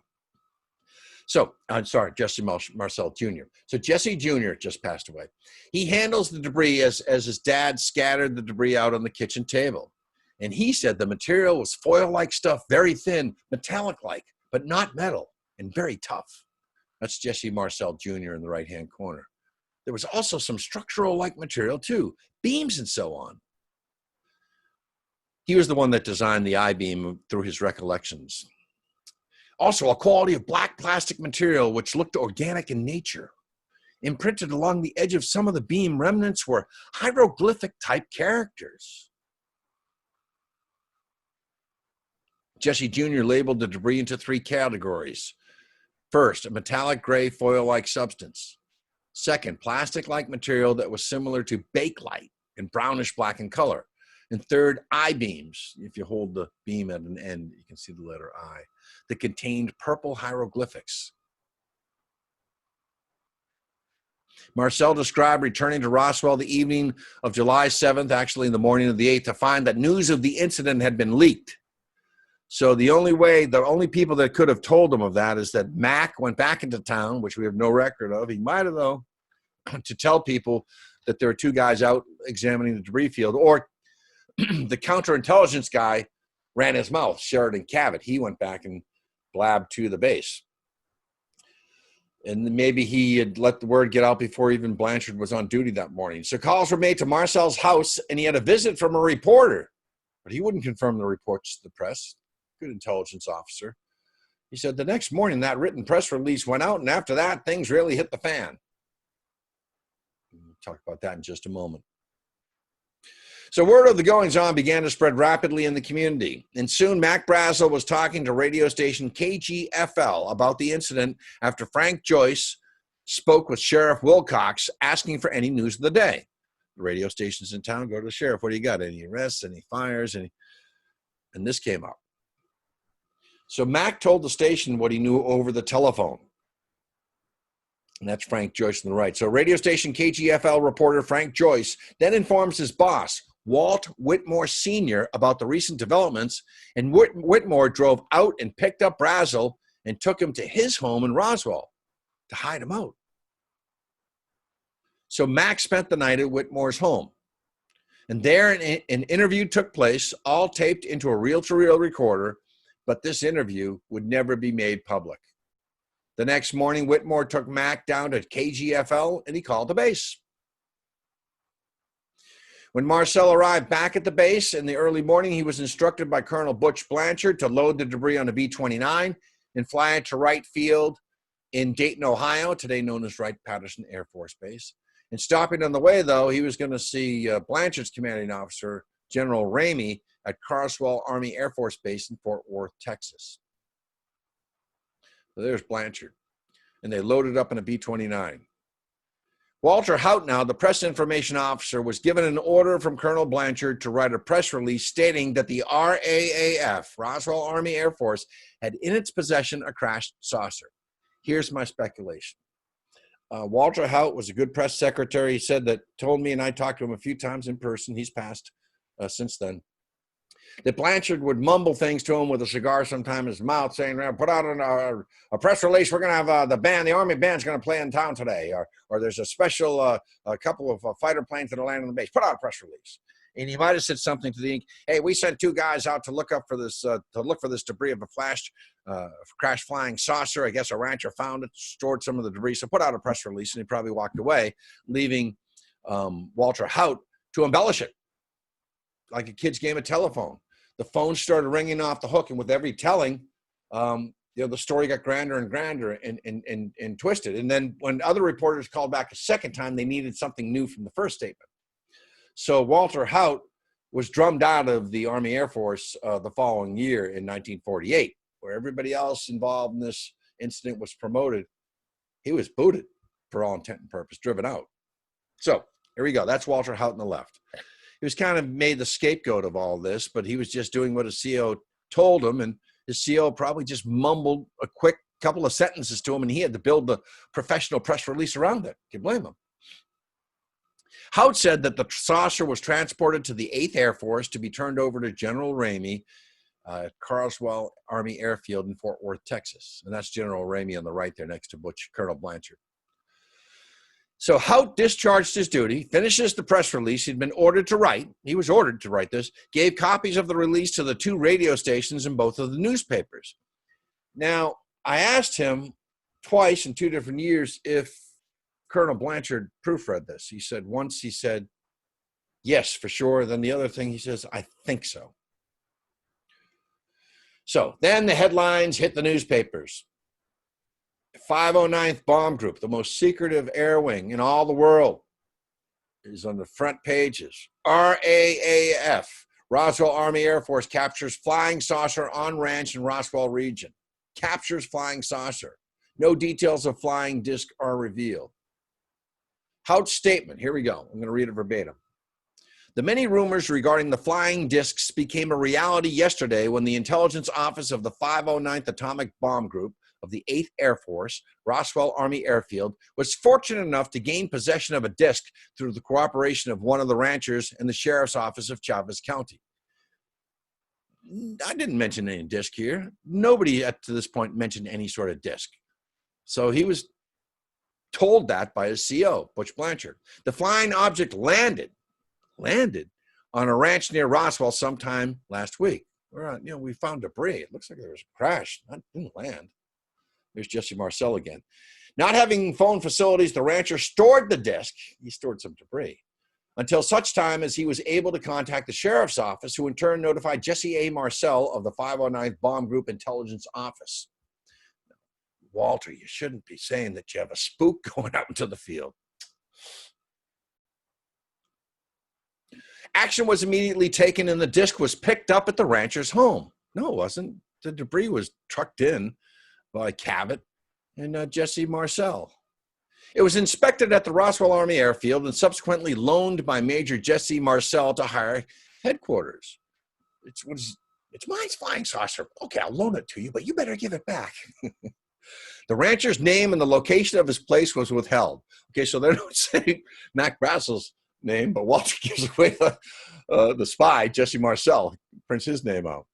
So, I'm sorry, Jesse Marcel Jr. So Jesse Jr. just passed away. He handles the debris as his dad scattered the debris out on the kitchen table. And he said the material was foil-like stuff, very thin, metallic-like, but not metal, and very tough. That's Jesse Marcel Jr. in the right-hand corner. There was also some structural-like material too, beams and so on. He was the one that designed the I-beam through his recollections. Also, a quality of black plastic material which looked organic in nature. Imprinted along the edge of some of the beam remnants were hieroglyphic-type characters. Jesse Jr. labeled the debris into 3 categories. First, a metallic gray foil-like substance. Second, plastic-like material that was similar to bakelite and brownish black in color. And third, I-beams. If you hold the beam at an end, you can see the letter I, that contained purple hieroglyphics. Marcel described returning to Roswell the evening of July 7th, actually in the morning of the 8th, to find that news of the incident had been leaked. So the only people that could have told him of that is that Mac went back into town, which we have no record of. He might have, though, to tell people that there were 2 guys out examining the debris field, or the counterintelligence guy ran his mouth, Sheridan Cavett. He went back and blabbed to the base. And maybe he had let the word get out before even Blanchard was on duty that morning. So calls were made to Marcel's house, and he had a visit from a reporter, but he wouldn't confirm the reports to the press. good intelligence officer. He said, the next morning that written press release went out, and after that, things really hit the fan. We'll talk about that in just a moment. So word of the goings-on began to spread rapidly in the community, and soon Mac Brazel was talking to radio station KGFL about the incident after Frank Joyce spoke with Sheriff Wilcox asking for any news of the day. The radio stations in town go to the sheriff. What do you got? Any arrests, any fires? And this came up. So Mac told the station what he knew over the telephone. And that's Frank Joyce on the right. So radio station KGFL reporter Frank Joyce then informs his boss, Walt Whitmore Sr., about the recent developments, and Whitmore drove out and picked up Brazel and took him to his home in Roswell to hide him out. So Mac spent the night at Whitmore's home. And there an interview took place, all taped into a reel-to-reel recorder, but this interview would never be made public. The next morning, Whitmore took Mac down to KGFL and he called the base. When Marcel arrived back at the base in the early morning, he was instructed by Colonel Butch Blanchard to load the debris on a B-29 and fly it to Wright Field in Dayton, Ohio, today known as Wright-Patterson Air Force Base. And stopping on the way, though, he was going to see Blanchard's commanding officer, General Ramey, at Carswell Army Air Force Base in Fort Worth, Texas. So there's Blanchard. And they loaded up in a B-29. Walter Houtnow, the press information officer, was given an order from Colonel Blanchard to write a press release stating that the RAAF, Roswell Army Air Force, had in its possession a crashed saucer. Here's my speculation. Walter Hout was a good press secretary. He said that, told me, and I talked to him a few times in person. He's passed since then. That Blanchard would mumble things to him with a cigar sometime in his mouth, saying, put out a press release. We're going to have the band, the Army band's going to play in town today. Or there's a special, a couple of fighter planes that are landing on the base. Put out a press release. And he might have said something to the, hey, we sent 2 guys out to look for this debris of a crashed flying saucer. I guess a rancher found it, stored some of the debris. So put out a press release, and he probably walked away, leaving Walter Hout to embellish it like a kid's game of telephone. The phone started ringing off the hook, and with every telling, the story got grander and grander and twisted. And then when other reporters called back a second time, they needed something new from the first statement. So Walter Hout was drummed out of the Army Air Force the following year in 1948, where everybody else involved in this incident was promoted. He was booted for all intent and purpose, driven out. So here we go. That's Walter Hout on the left. He was kind of made the scapegoat of all this, but he was just doing what his CO told him, and his CO probably just mumbled a quick couple of sentences to him, and he had to build the professional press release around it. Can you blame him? Hout said that the saucer was transported to the 8th Air Force to be turned over to General Ramey at Carswell Army Airfield in Fort Worth, Texas. And that's General Ramey on the right there next to Colonel Blanchard. So Hout discharged his duty, finishes the press release he'd been ordered to write. He was ordered to write this, gave copies of the release to the 2 radio stations and both of the newspapers. Now, I asked him twice in 2 different years if Colonel Blanchard proofread this. He said once, he said, yes, for sure. Then the other thing, he says, I think so. So then the headlines hit the newspapers. 509th Bomb Group, the most secretive air wing in all the world, is on the front pages. RAAF, Roswell Army Air Force, captures flying saucer on ranch in Roswell region. Captures flying saucer. No details of flying disc are revealed. Hout's statement, here we go. I'm going to read it verbatim. The many rumors regarding the flying discs became a reality yesterday when the intelligence office of the 509th Atomic Bomb Group of the 8th Air Force, Roswell Army Airfield, was fortunate enough to gain possession of a disc through the cooperation of one of the ranchers and the sheriff's office of Chavez County. I didn't mention any disc here. Nobody up to this point mentioned any sort of disc. So he was told that by his CO, Butch Blanchard. The flying object landed on a ranch near Roswell sometime last week. We found debris. It looks like there was a crash. It didn't land. There's Jesse Marcel again. Not having phone facilities, the rancher stored the disc. He stored some debris until such time as he was able to contact the sheriff's office, who in turn notified Jesse A. Marcel of the 509th Bomb Group Intelligence Office. Walter, you shouldn't be saying that you have a spook going out into the field. Action was immediately taken and the disc was picked up at the rancher's home. No, it wasn't. The debris was trucked in by Cabot and Jesse Marcel. It was inspected at the Roswell Army Airfield and subsequently loaned by Major Jesse Marcel to higher headquarters. It's my flying saucer. Okay, I'll loan it to you, but you better give it back. The rancher's name and the location of his place was withheld. Okay, so they don't say Mac Brassel's name, but Walter gives away the spy, Jesse Marcel, prints his name out.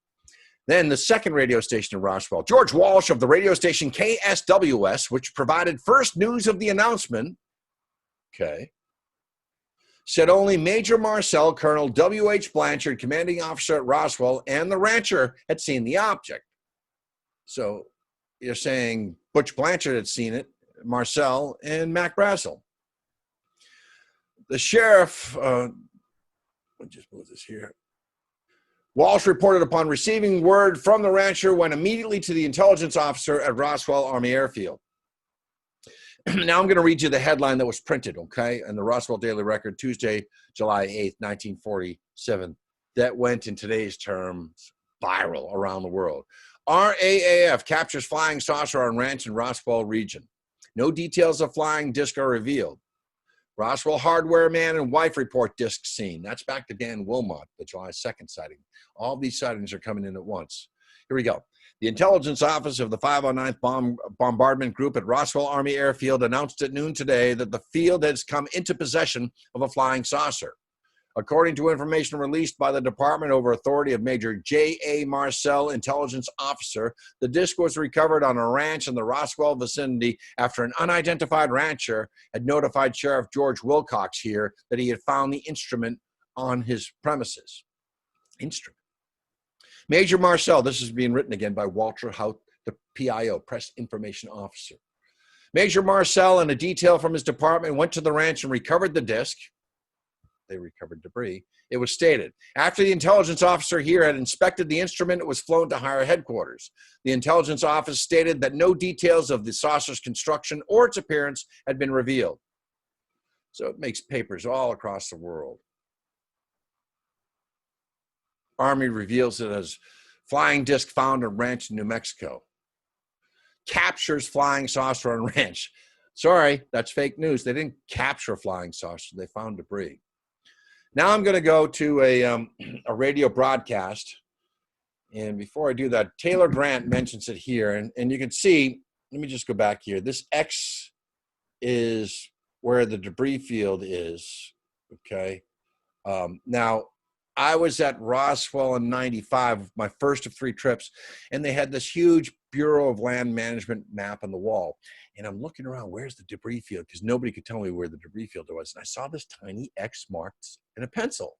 Then the second radio station in Roswell, George Walsh of the radio station KSWS, which provided first news of the announcement, okay, said only Major Marcel, Colonel W.H. Blanchard, commanding officer at Roswell, and the rancher had seen the object. So you're saying Butch Blanchard had seen it, Marcel, and Mac Brassel. The sheriff, let me just move this here. Walsh reported upon receiving word from the rancher went immediately to the intelligence officer at Roswell Army Airfield. Now I'm going to read you the headline that was printed, okay, in the Roswell Daily Record, Tuesday, July 8th, 1947, that went in today's terms viral around the world. RAAF captures flying saucer on ranch in Roswell region. No details of flying disc are revealed. Roswell hardware man and wife report disc seen. That's back to Dan Wilmot, the July 2nd sighting. All these sightings are coming in at once. Here we go. The intelligence office of the 509th Bombardment Group at Roswell Army Airfield announced at noon today that the field has come into possession of a flying saucer. According to information released by the department over authority of Major J.A. Marcel, intelligence officer, the disc was recovered on a ranch in the Roswell vicinity after an unidentified rancher had notified Sheriff George Wilcox here that he had found the instrument on his premises. Instrument. Major Marcel, this is being written again by Walter Hout, the PIO, Press Information Officer. Major Marcel and a detail from his department went to the ranch and recovered the disc. They recovered debris. It was stated, after the intelligence officer here had inspected the instrument, it was flown to higher headquarters. The intelligence office stated that no details of the saucer's construction or its appearance had been revealed. So it makes papers all across the world. Army reveals it as flying disc found on ranch in New Mexico. Captures flying saucer on ranch. Sorry, that's fake news. They didn't capture a flying saucer. They found debris. Now I'm going to go to a radio broadcast. And before I do that, Taylor Grant mentions it here. And you can see, let me just go back here. This X is where the debris field is, okay? Now, I was at Roswell in 95, my first of 3 trips, and they had this huge Bureau of Land Management map on the wall. And I'm looking around, where's the debris field? Because nobody could tell me where the debris field was. And I saw this tiny X marked in a pencil.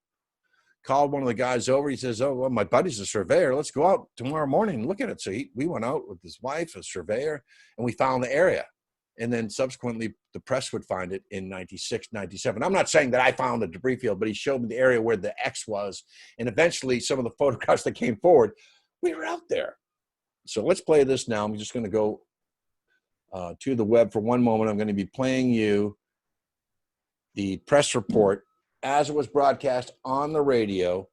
Called one of the guys over. He says, oh, well, my buddy's a surveyor. Let's go out tomorrow morning and look at it. So we went out with his wife, a surveyor, and we found the area. And then subsequently, the press would find it in 96, 97. I'm not saying that I found the debris field, but he showed me the area where the X was. And eventually, some of the photographs that came forward, we were out there. So let's play this now. I'm just going to go to the web for one moment. I'm going to be playing you the press report as it was broadcast on the radio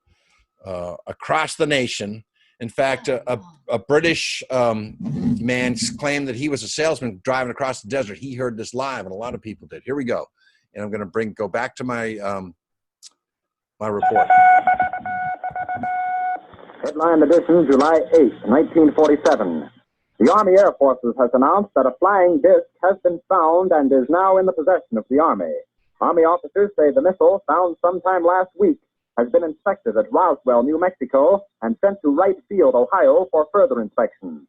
across the nation. In fact, a British man claimed that he was a salesman driving across the desert. He heard this live, and a lot of people did. Here we go. And I'm going to go back to my my report. Headline edition, July 8, 1947. The Army Air Forces has announced that a flying disc has been found and is now in the possession of the Army. Army officers say the missile, found sometime last week, has been inspected at Roswell, New Mexico, and sent to Wright Field, Ohio, for further inspection.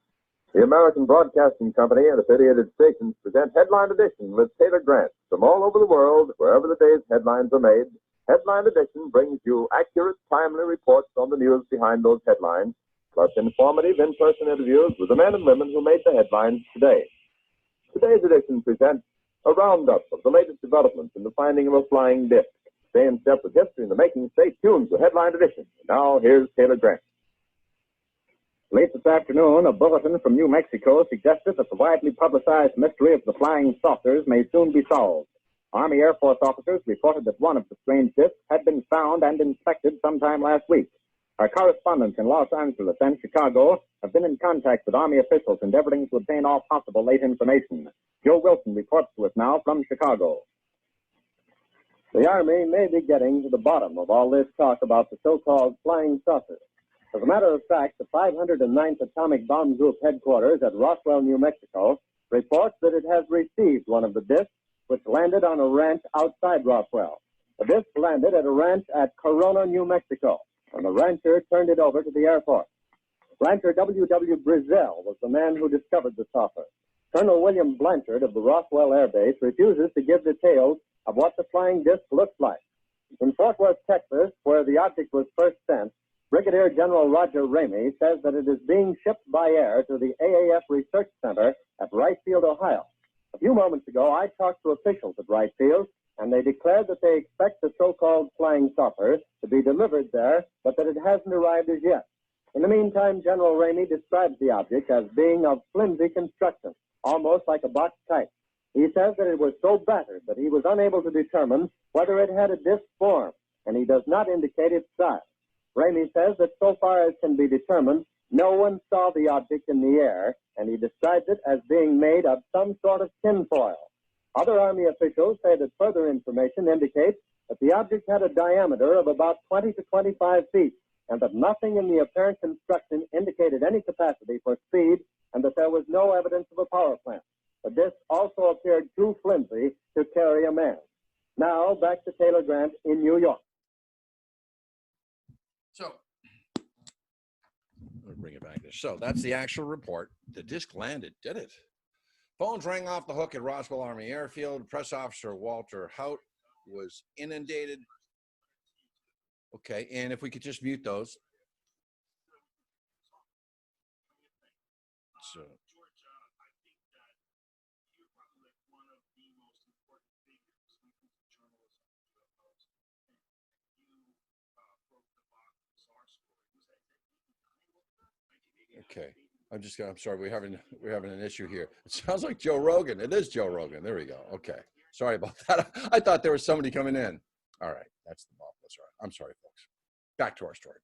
The American Broadcasting Company and affiliated stations present Headline Edition with Taylor Grant. From all over the world, wherever the day's headlines are made, Headline Edition brings you accurate, timely reports on the news behind those headlines, plus informative in-person interviews with the men and women who made the headlines today. Today's edition presents a roundup of the latest developments in the finding of a flying disc. Stay in step with history in the making. Stay tuned to Headline Edition. Now, here's Taylor Grant. Late this afternoon, a bulletin from New Mexico suggested that the widely publicized mystery of the flying saucers may soon be solved. Army Air Force officers reported that one of the strange discs had been found and inspected sometime last week. Our correspondents in Los Angeles and Chicago have been in contact with Army officials endeavoring to obtain all possible late information. Joe Wilson reports to us now from Chicago. The Army may be getting to the bottom of all this talk about the so-called flying saucers. As a matter of fact, the 509th Atomic Bomb Group headquarters at Roswell, New Mexico, reports that it has received one of the discs which landed on a ranch outside Roswell. The disc landed at a ranch at Corona, New Mexico, and the rancher turned it over to the Air Force. Rancher W.W. Brizzell was the man who discovered the saucer. Colonel William Blanchard of the Roswell Air Base refuses to give details of what the flying disc looks like. In Fort Worth, Texas, where the object was first sent, Brigadier General Roger Ramey says that it is being shipped by air to the AAF Research Center at Wright Field, Ohio. A few moments ago, I talked to officials at Wright Field, and they declared that they expect the so-called flying saucer to be delivered there, but that it hasn't arrived as yet. In the meantime, General Ramey describes the object as being of flimsy construction, almost like a box kite. He says that it was so battered that he was unable to determine whether it had a disc form, and he does not indicate its size. Ramey says that so far as can be determined, no one saw the object in the air, and he describes it as being made of some sort of tinfoil. Other Army officials say that further information indicates that the object had a diameter of about 20 to 25 feet, and that nothing in the apparent construction indicated any capacity for speed, and that there was no evidence of a power plant. The disc also appeared too flimsy to carry a man. Now, back to Taylor Grant in New York. So, I'll bring it back there. So that's the actual report. The disc landed, did it? Phones rang off the hook at Roswell Army Airfield. Press officer Walter Hout was inundated. Okay, and if we could just mute those. So. Okay, I'm sorry, we're having an issue here. It sounds like Joe Rogan. It is Joe Rogan. There we go. Okay, sorry about that. I thought there was somebody coming in. All right, that's the ball. That's all right. I'm sorry, folks. Back to our story.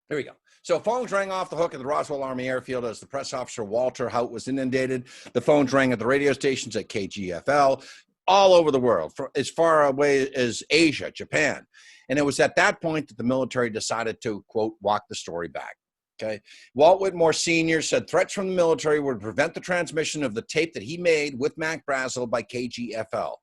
There we go. So phones rang off the hook at the Roswell Army Airfield as the press officer Walter Hout was inundated. The phones rang at the radio stations at KGFL all over the world, as far away as Asia, Japan. And it was at that point that the military decided to, quote, walk the story back. Okay. Walt Whitmore Sr. said threats from the military would prevent the transmission of the tape that he made with Mac Brazel by KGFL.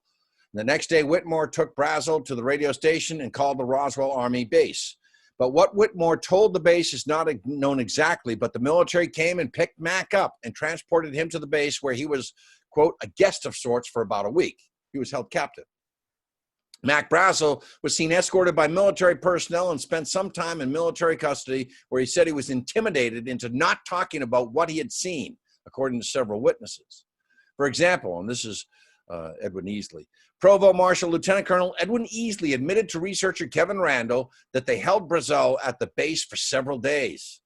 The next day, Whitmore took Brazel to the radio station and called the Roswell Army base. But what Whitmore told the base is not known exactly, but the military came and picked Mac up and transported him to the base where he was, quote, a guest of sorts for about a week. He was held captive. Mac Brazel was seen escorted by military personnel and spent some time in military custody, where he said he was intimidated into not talking about what he had seen, according to several witnesses. For example, and this is Edwin Easley, Provost Marshal Lieutenant Colonel Edwin Easley admitted to researcher Kevin Randall that they held Brazel at the base for several days.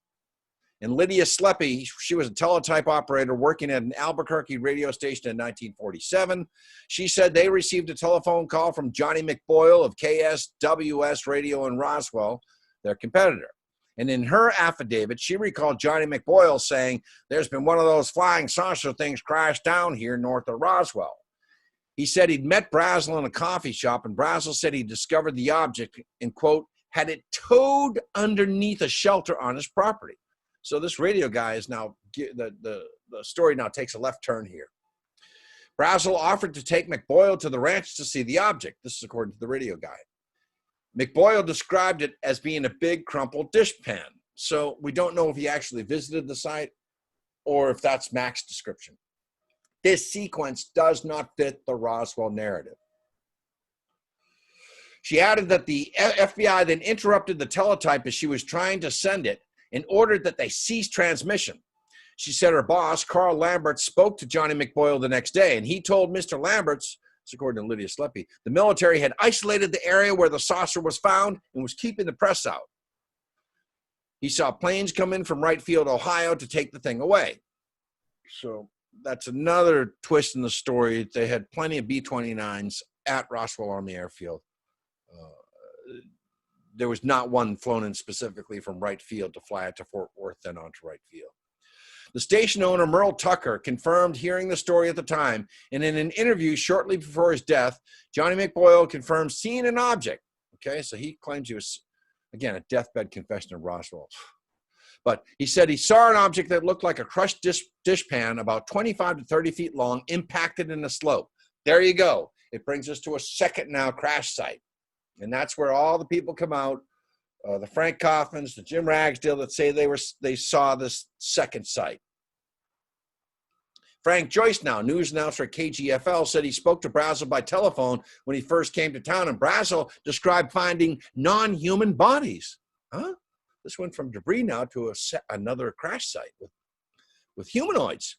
And Lydia Sleppy, she was a teletype operator working at an Albuquerque radio station in 1947. She said they received a telephone call from Johnny McBoyle of KSWS Radio in Roswell, their competitor. And in her affidavit, she recalled Johnny McBoyle saying, "There's been one of those flying saucer things crashed down here north of Roswell." He said he'd met Brazel in a coffee shop, and Brazel said he discovered the object and, quote, had it towed underneath a shelter on his property. So this radio guy is now, the story now takes a left turn here. Brazel offered to take McBoyle to the ranch to see the object. This is according to the radio guy. McBoyle described it as being a big crumpled dishpan. So we don't know if he actually visited the site or if that's Mac's description. This sequence does not fit the Roswell narrative. She added that the FBI then interrupted the teletype as she was trying to send it and ordered that they cease transmission. She said her boss, Carl Lamberts, spoke to Johnny McBoyle the next day, and he told Mr. Lamberts It's according to Lydia Sleppy. The military had isolated the area where the saucer was found and was keeping the press out. He saw planes come in from Wright Field, Ohio, to take the thing away. So that's another twist in the story. They had plenty of B-29s at Roswell Army Airfield. There was not one flown in specifically from Wright Field to fly it to Fort Worth, then on to Wright Field. The station owner, Merle Tucker, confirmed hearing the story at the time, and in an interview shortly before his death, Johnny McBoyle confirmed seeing an object. Okay, so he claims he was, again, a deathbed confession of Roswell. But he said he saw an object that looked like a crushed dishpan about 25 to 30 feet long, impacted in a slope. There you go. It brings us to a second now crash site. And that's where all the people come out, the Frank Coffins, the Jim Ragsdale, that say they saw this second site. Frank Joyce, now news announcer at KGFL, said he spoke to Brazel by telephone when he first came to town, and Brazel described finding non-human bodies. Huh? This went from debris now to another crash site with humanoids.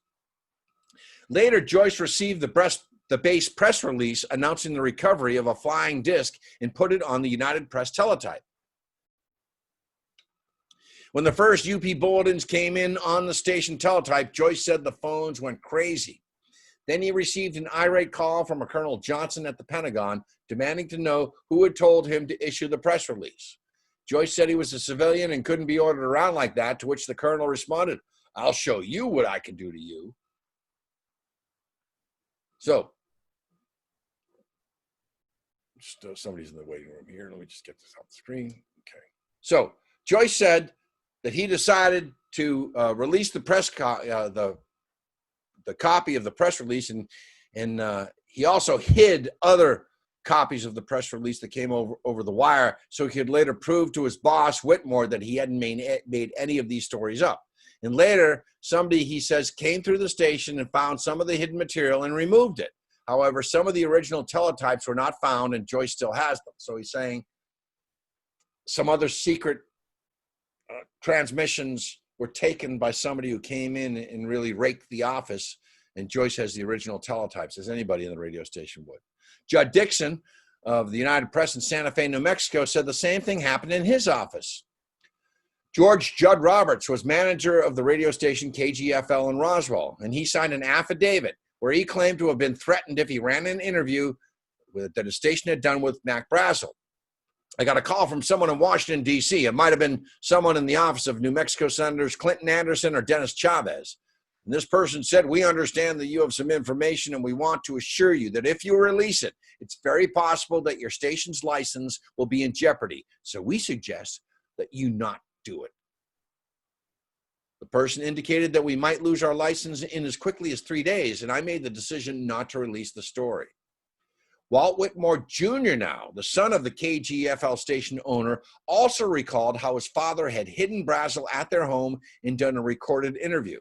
Later, Joyce received the base press release announcing the recovery of a flying disc and put it on the United Press teletype. When the first UP bulletins came in on the station teletype, Joyce said the phones went crazy. Then he received an irate call from a Colonel Johnson at the Pentagon demanding to know who had told him to issue the press release. Joyce said he was a civilian and couldn't be ordered around like that, to which the colonel responded, "I'll show you what I can do to you." So, somebody's in the waiting room here. Let me just get this off the screen. Okay. So, Joyce said that he decided to release the press the copy of the press release, and he also hid other copies of the press release that came over the wire, so he could later prove to his boss Whitmore that he hadn't made any of these stories up. And later, somebody, he says, came through the station and found some of the hidden material and removed it. However, some of the original teletypes were not found, and Joyce still has them. So he's saying some other secret transmissions were taken by somebody who came in and really raked the office, and Joyce has the original teletypes, as anybody in the radio station would. Judd Dixon of the United Press in Santa Fe, New Mexico, said the same thing happened in his office. George Judd Roberts was manager of the radio station KGFL in Roswell, and he signed an affidavit where he claimed to have been threatened if he ran an interview that the station had done with Mac Brazel. I got a call from someone in Washington, D.C. It might have been someone in the office of New Mexico Senators Clinton Anderson or Dennis Chavez. And this person said, "We understand that you have some information, and we want to assure you that if you release it, it's very possible that your station's license will be in jeopardy. So we suggest that you not do it." The person indicated that we might lose our license in as quickly as 3 days, and I made the decision not to release the story. Walt Whitmore Jr., now the son of the KGFL station owner, also recalled how his father had hidden Brazel at their home and done a recorded interview.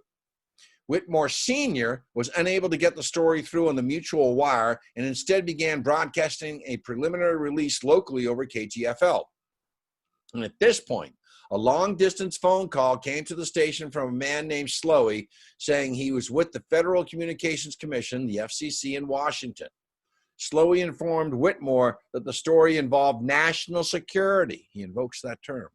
Whitmore Sr. was unable to get the story through on the mutual wire and instead began broadcasting a preliminary release locally over KGFL. And at this point, a long-distance phone call came to the station from a man named Slowey saying he was with the Federal Communications Commission, the FCC, in Washington. Slowey informed Whitmore that the story involved national security, he invokes that term,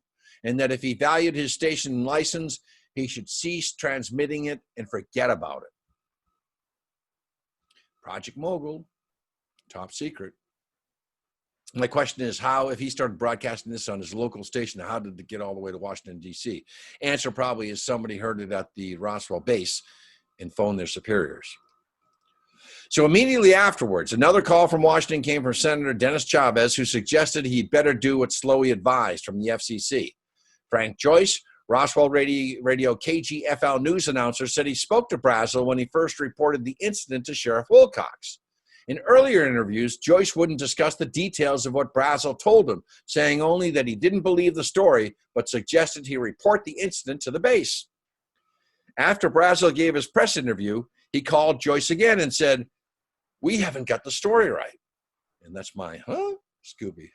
and that if he valued his station license, he should cease transmitting it and forget about it. Project Mogul, top secret. My question is, how, if he started broadcasting this on his local station, how did it get all the way to Washington, D.C.? Answer probably is somebody heard it at the Roswell base and phoned their superiors. So immediately afterwards, another call from Washington came from Senator Dennis Chavez, who suggested he'd better do what Slowey advised from the FCC. Frank Joyce, Roswell Radio KGFL news announcer, said he spoke to Brazel when he first reported the incident to Sheriff Wilcox. In earlier interviews, Joyce wouldn't discuss the details of what Brazel told him, saying only that he didn't believe the story, but suggested he report the incident to the base. After Brazel gave his press interview, he called Joyce again and said, "We haven't got the story right." And that's my, Scooby,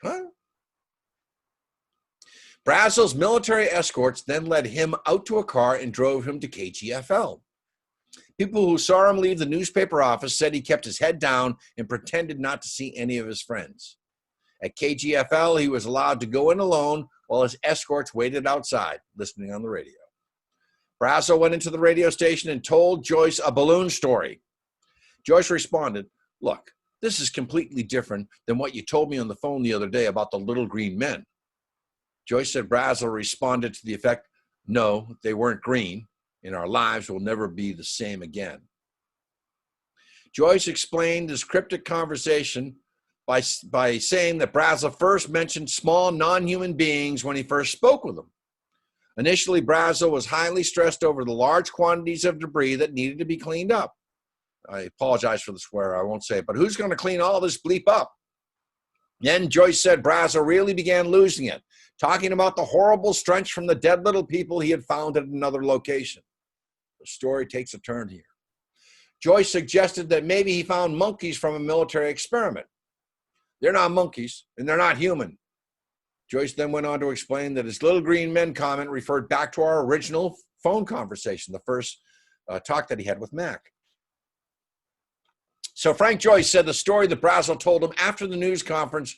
Brazel's military escorts then led him out to a car and drove him to KGFL. People who saw him leave the newspaper office said he kept his head down and pretended not to see any of his friends. At KGFL, he was allowed to go in alone while his escorts waited outside, listening on the radio. Brazel went into the radio station and told Joyce a balloon story. Joyce responded, "Look, this is completely different than what you told me on the phone the other day about the little green men." Joyce said Brazel responded to the effect, "No, they weren't green, and our lives will never be the same again." Joyce explained this cryptic conversation by saying that Brazel first mentioned small non-human beings when he first spoke with them. Initially, Brazel was highly stressed over the large quantities of debris that needed to be cleaned up. I apologize for the swear, I won't say it, but who's going to clean all this bleep up? Then Joyce said Brazel really began losing it, talking about the horrible stench from the dead little people he had found at another location. The story takes a turn here. Joyce suggested that maybe he found monkeys from a military experiment. They're not monkeys, and they're not human. Joyce then went on to explain that his little green men comment referred back to our original phone conversation, the first talk that he had with Mac. So Frank Joyce said the story that Brazel told him after the news conference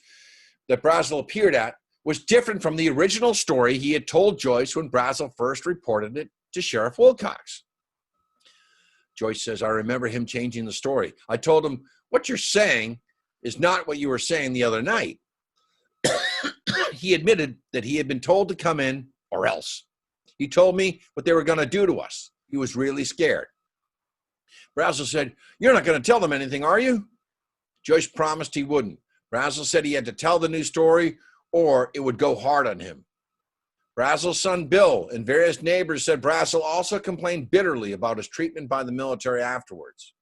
that Brazel appeared at was different from the original story he had told Joyce when Brazel first reported it to Sheriff Wilcox. Joyce says, "I remember him changing the story. I told him, what you're saying is not what you were saying the other night." He admitted that he had been told to come in or else. He told me what they were going to do to us. He was really scared. Brazel said, "You're not going to tell them anything, are you?" Joyce promised he wouldn't. Brazel said he had to tell the new story or it would go hard on him. Brazel's son Bill and various neighbors said Brazel also complained bitterly about his treatment by the military afterwards.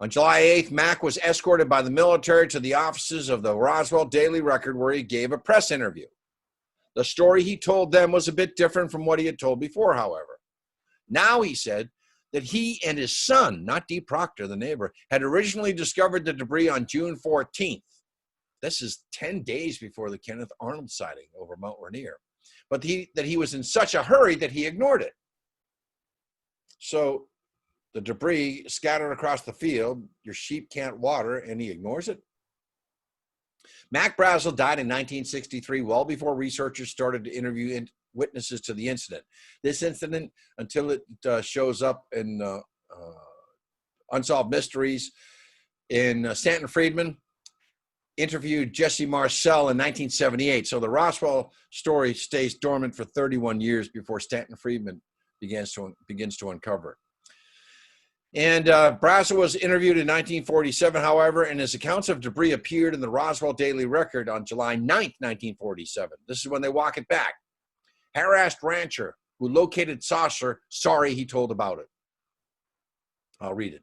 On July 8th, Mac was escorted by the military to the offices of the Roswell Daily Record, where he gave a press interview. The story he told them was a bit different from what he had told before, however. Now he said that he and his son, not Dee Proctor, the neighbor, had originally discovered the debris on June 14th. This is 10 days before the Kenneth Arnold sighting over Mount Rainier. But that he was in such a hurry that he ignored it. So the debris scattered across the field, your sheep can't water, and he ignores it. Mac Brazel died in 1963, well before researchers started to interview witnesses to the incident. This incident, until it shows up in Unsolved Mysteries, in Stanton Friedman interviewed Jesse Marcel in 1978. So the Roswell story stays dormant for 31 years before Stanton Friedman begins to uncover it. And Brazel was interviewed in 1947, however, and his accounts of debris appeared in the Roswell Daily Record on July 9th, 1947. This is when they walk it back. Harassed rancher who located saucer, sorry he told about it. I'll read it.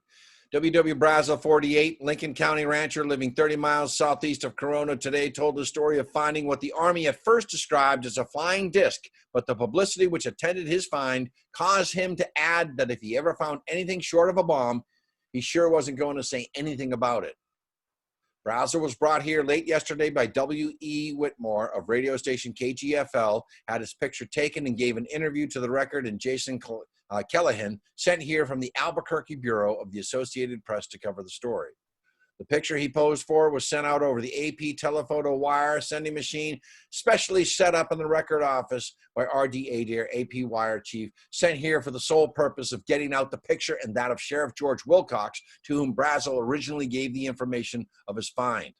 W.W. Brazel, 48, Lincoln County rancher living 30 miles southeast of Corona today, told the story of finding what the Army at first described as a flying disc, but the publicity which attended his find caused him to add that if he ever found anything short of a bomb, he sure wasn't going to say anything about it. Brazel was brought here late yesterday by W.E. Whitmore of radio station KGFL, had his picture taken and gave an interview to the Record, and Jason Callahan sent here from the Albuquerque Bureau of the Associated Press to cover the story. The picture he posed for was sent out over the AP telephoto wire sending machine, specially set up in the Record office by R.D. Adair, AP wire chief, sent here for the sole purpose of getting out the picture and that of Sheriff George Wilcox, to whom Brazel originally gave the information of his find.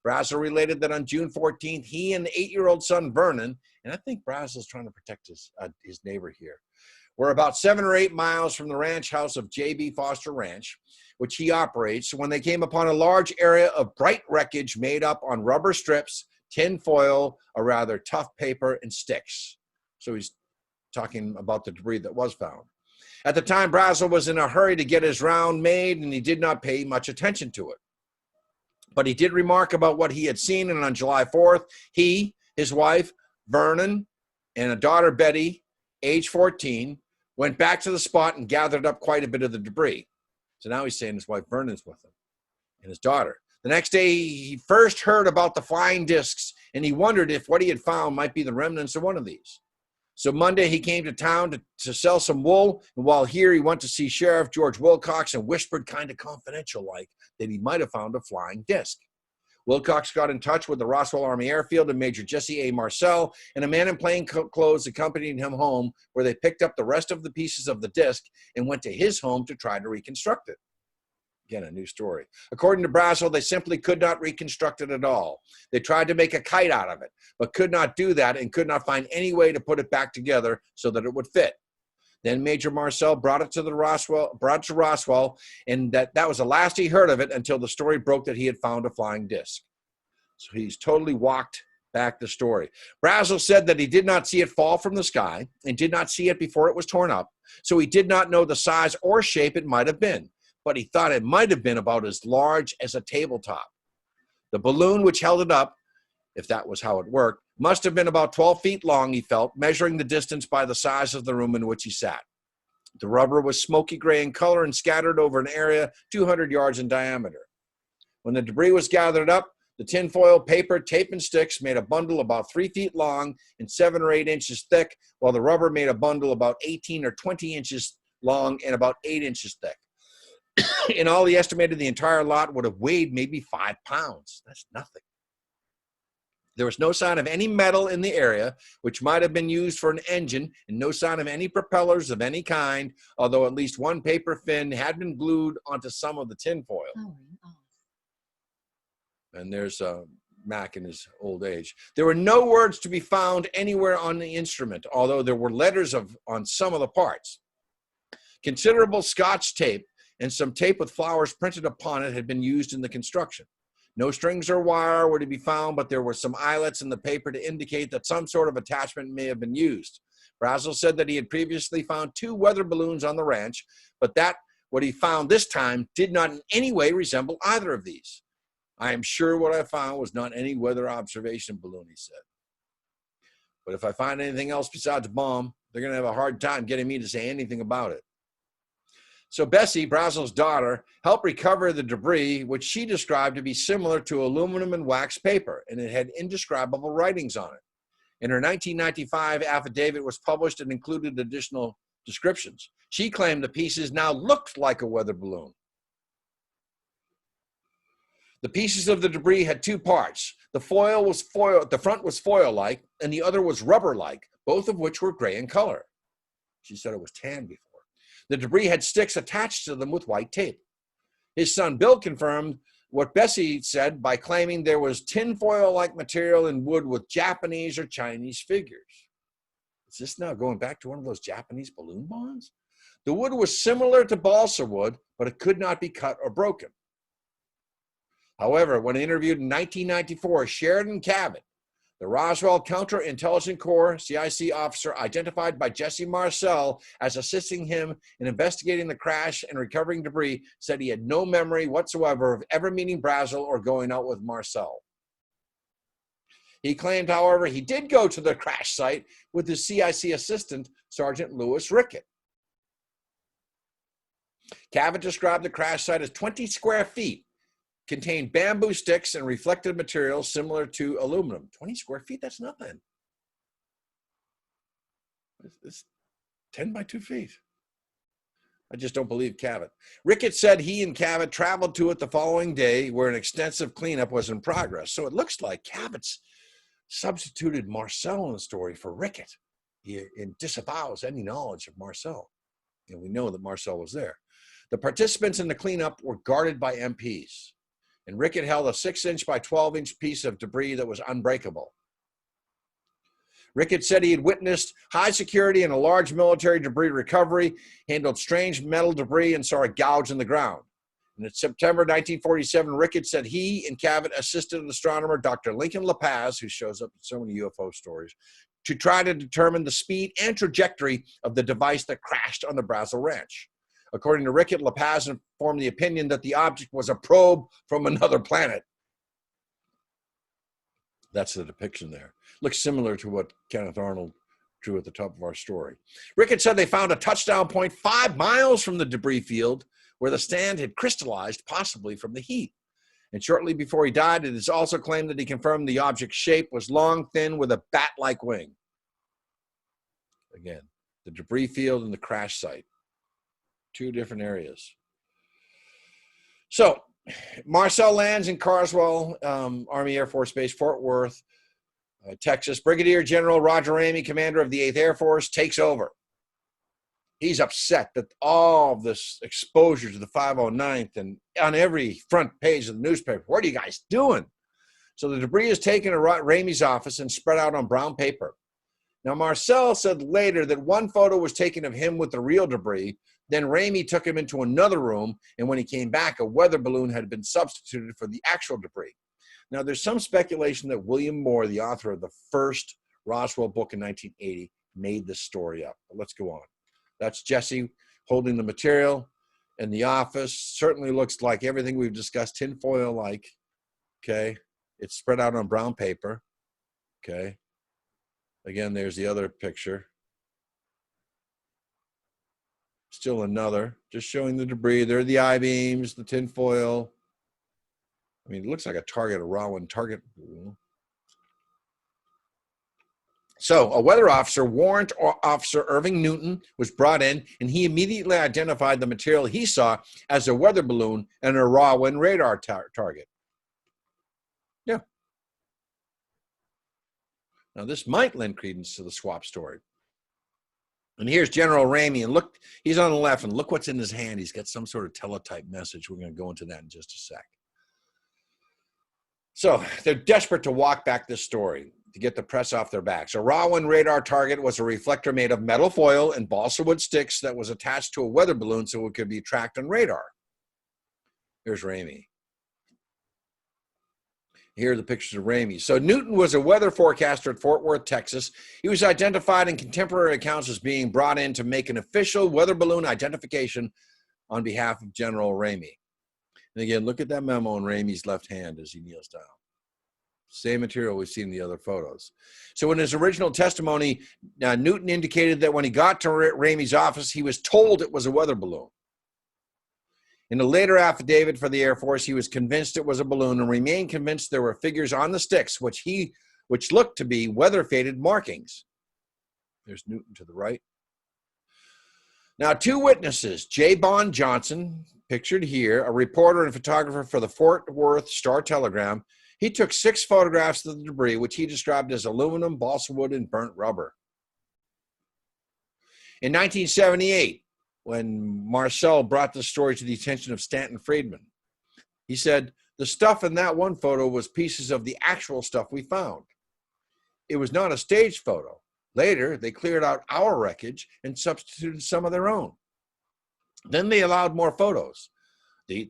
Brazel related that on June 14th, he and the 8-year-old son Vernon, and I think Brazel's trying to protect his neighbor here, were about 7 or 8 miles from the ranch house of J.B. Foster Ranch, which he operates, when they came upon a large area of bright wreckage made up on rubber strips, tin foil, a rather tough paper, and sticks. So he's talking about the debris that was found. At the time, Brazel was in a hurry to get his round made, and he did not pay much attention to it. But he did remark about what he had seen, and on July 4th, he, his wife, Vernon, and a daughter, Betty, age 14, went back to the spot and gathered up quite a bit of the debris. So now he's saying his wife Vernon's with him and his daughter. The next day, he first heard about the flying discs, and he wondered if what he had found might be the remnants of one of these. So Monday he came to town to sell some wool, and while here he went to see Sheriff George Wilcox and whispered kind of confidential like that he might have found a flying disc. Wilcox got in touch with the Roswell Army Airfield and Major Jesse A. Marcel, and a man in plain clothes accompanied him home, where they picked up the rest of the pieces of the disc and went to his home to try to reconstruct it. Again, a new story. According to Brazel, they simply could not reconstruct it at all. They tried to make a kite out of it, but could not do that and could not find any way to put it back together so that it would fit. Then Major Marcel brought it to Roswell, and that was the last he heard of it until the story broke that he had found a flying disc. So he's totally walked back the story. Brazel said that he did not see it fall from the sky and did not see it before it was torn up, so he did not know the size or shape it might have been, but he thought it might have been about as large as a tabletop. The balloon which held it up, if that was how it worked, must have been about 12 feet long, he felt, measuring the distance by the size of the room in which he sat. The rubber was smoky gray in color and scattered over an area 200 yards in diameter. When the debris was gathered up, the tinfoil, paper, tape, and sticks made a bundle about 3 feet long and 7 or 8 inches thick, while the rubber made a bundle about 18 or 20 inches long and about 8 inches thick. In all, he estimated the entire lot would have weighed maybe 5 pounds. That's nothing. There was no sign of any metal in the area, which might have been used for an engine, and no sign of any propellers of any kind, although at least one paper fin had been glued onto some of the tinfoil. And there's Mac in his old age. There were no words to be found anywhere on the instrument, although there were letters on some of the parts. Considerable Scotch tape and some tape with flowers printed upon it had been used in the construction. No strings or wire were to be found, but there were some eyelets in the paper to indicate that some sort of attachment may have been used. Brazel said that he had previously found 2 weather balloons on the ranch, but that what he found this time did not in any way resemble either of these. I am sure what I found was not any weather observation balloon, he said. But if I find anything else besides a bomb, they're going to have a hard time getting me to say anything about it. So Bessie, Brazel's daughter, helped recover the debris, which she described to be similar to aluminum and wax paper, and it had indescribable writings on it. In her 1995 affidavit was published and included additional descriptions. She claimed the pieces now looked like a weather balloon. The pieces of the debris had 2 parts. The front was foil-like, and the other was rubber-like, both of which were gray in color. She said it was tan before. The debris had sticks attached to them with white tape. His son Bill confirmed what Bessie said by claiming there was tinfoil-like material in wood with Japanese or Chinese figures. Is this now going back to one of those Japanese balloon bombs? The wood was similar to balsa wood, but it could not be cut or broken. However, when interviewed in 1994, Sheridan Cabot, the Roswell Counterintelligence Corps CIC officer identified by Jesse Marcel as assisting him in investigating the crash and recovering debris, said he had no memory whatsoever of ever meeting Brazel or going out with Marcel. He claimed, however, he did go to the crash site with his CIC assistant, Sergeant Louis Rickett. Cabot described the crash site as 20 square feet, contained bamboo sticks and reflective materials similar to aluminum. 20 square feet, that's nothing. It's 10 by 2 feet. I just don't believe Cabot. Rickett said he and Cabot traveled to it the following day where an extensive cleanup was in progress. So it looks like Cabot's substituted Marcel in the story for Rickett. He disavows any knowledge of Marcel. And we know that Marcel was there. The participants in the cleanup were guarded by MPs. And Rickett held a 6-inch by 12-inch piece of debris that was unbreakable. Rickett said he had witnessed high security and a large military debris recovery, handled strange metal debris, and saw a gouge in the ground. And in September 1947, Rickett said he and Cabot assisted an astronomer, Dr. Lincoln LaPaz, who shows up in so many UFO stories, to try to determine the speed and trajectory of the device that crashed on the Brazel Ranch. According to Rickett, LaPaz formed the opinion that the object was a probe from another planet. That's the depiction there. Looks similar to what Kenneth Arnold drew at the top of our story. Rickett said they found a touchdown point 5 miles from the debris field where the stand had crystallized, possibly from the heat. And shortly before he died, it is also claimed that he confirmed the object's shape was long, thin, with a bat-like wing. Again, the debris field and the crash site. Two different areas. So Marcel lands in Carswell Army Air Force Base, Fort Worth, Texas. Brigadier General Roger Ramey, commander of the 8th Air Force, takes over. He's upset that all of this exposure to the 509th and on every front page of the newspaper. What are you guys doing? So the debris is taken to Ramey's office and spread out on brown paper. Now, Marcel said later that one photo was taken of him with the real debris. Then Ramey took him into another room, and when he came back, a weather balloon had been substituted for the actual debris. Now, there's some speculation that William Moore, the author of the first Roswell book in 1980, made this story up. But let's go on. That's Jesse holding the material in the office. Certainly looks like everything we've discussed, tinfoil-like, okay? It's spread out on brown paper, okay? Again, there's the other picture. Still another, just showing the debris. There are the I-beams, the tinfoil. I mean, it looks like a target, a Rowan target. So a weather officer, Warrant Officer Irving Newton, was brought in, and he immediately identified the material he saw as a weather balloon and a Rowan radar target. Yeah. Now, this might lend credence to the swap story. And here's General Ramey, and look, he's on the left, and look what's in his hand. He's got some sort of teletype message. We're going to go into that in just a sec. So they're desperate to walk back this story to get the press off their backs. A Rowan radar target was a reflector made of metal foil and balsa wood sticks that was attached to a weather balloon so it could be tracked on radar. Here's Ramey. Here are the pictures of Ramey. So Newton was a weather forecaster at Fort Worth, Texas. He was identified in contemporary accounts as being brought in to make an official weather balloon identification on behalf of General Ramey. And again, look at that memo in Ramey's left hand as he kneels down. Same material we've seen in the other photos. So in his original testimony, Newton indicated that when he got to Ramey's office, he was told it was a weather balloon. In a later affidavit for the Air Force, he was convinced it was a balloon and remained convinced there were figures on the sticks which looked to be weather-faded markings. There's Newton to the right. Now, two witnesses, J. Bond Johnson, pictured here, a reporter and photographer for the Fort Worth Star-Telegram. He took 6 photographs of the debris, which he described as aluminum, balsa wood, and burnt rubber. In 1978, when Marcel brought the story to the attention of Stanton Friedman, he said, the stuff in that one photo was pieces of the actual stuff we found. It was not a staged photo. Later, they cleared out our wreckage and substituted some of their own. Then they allowed more photos.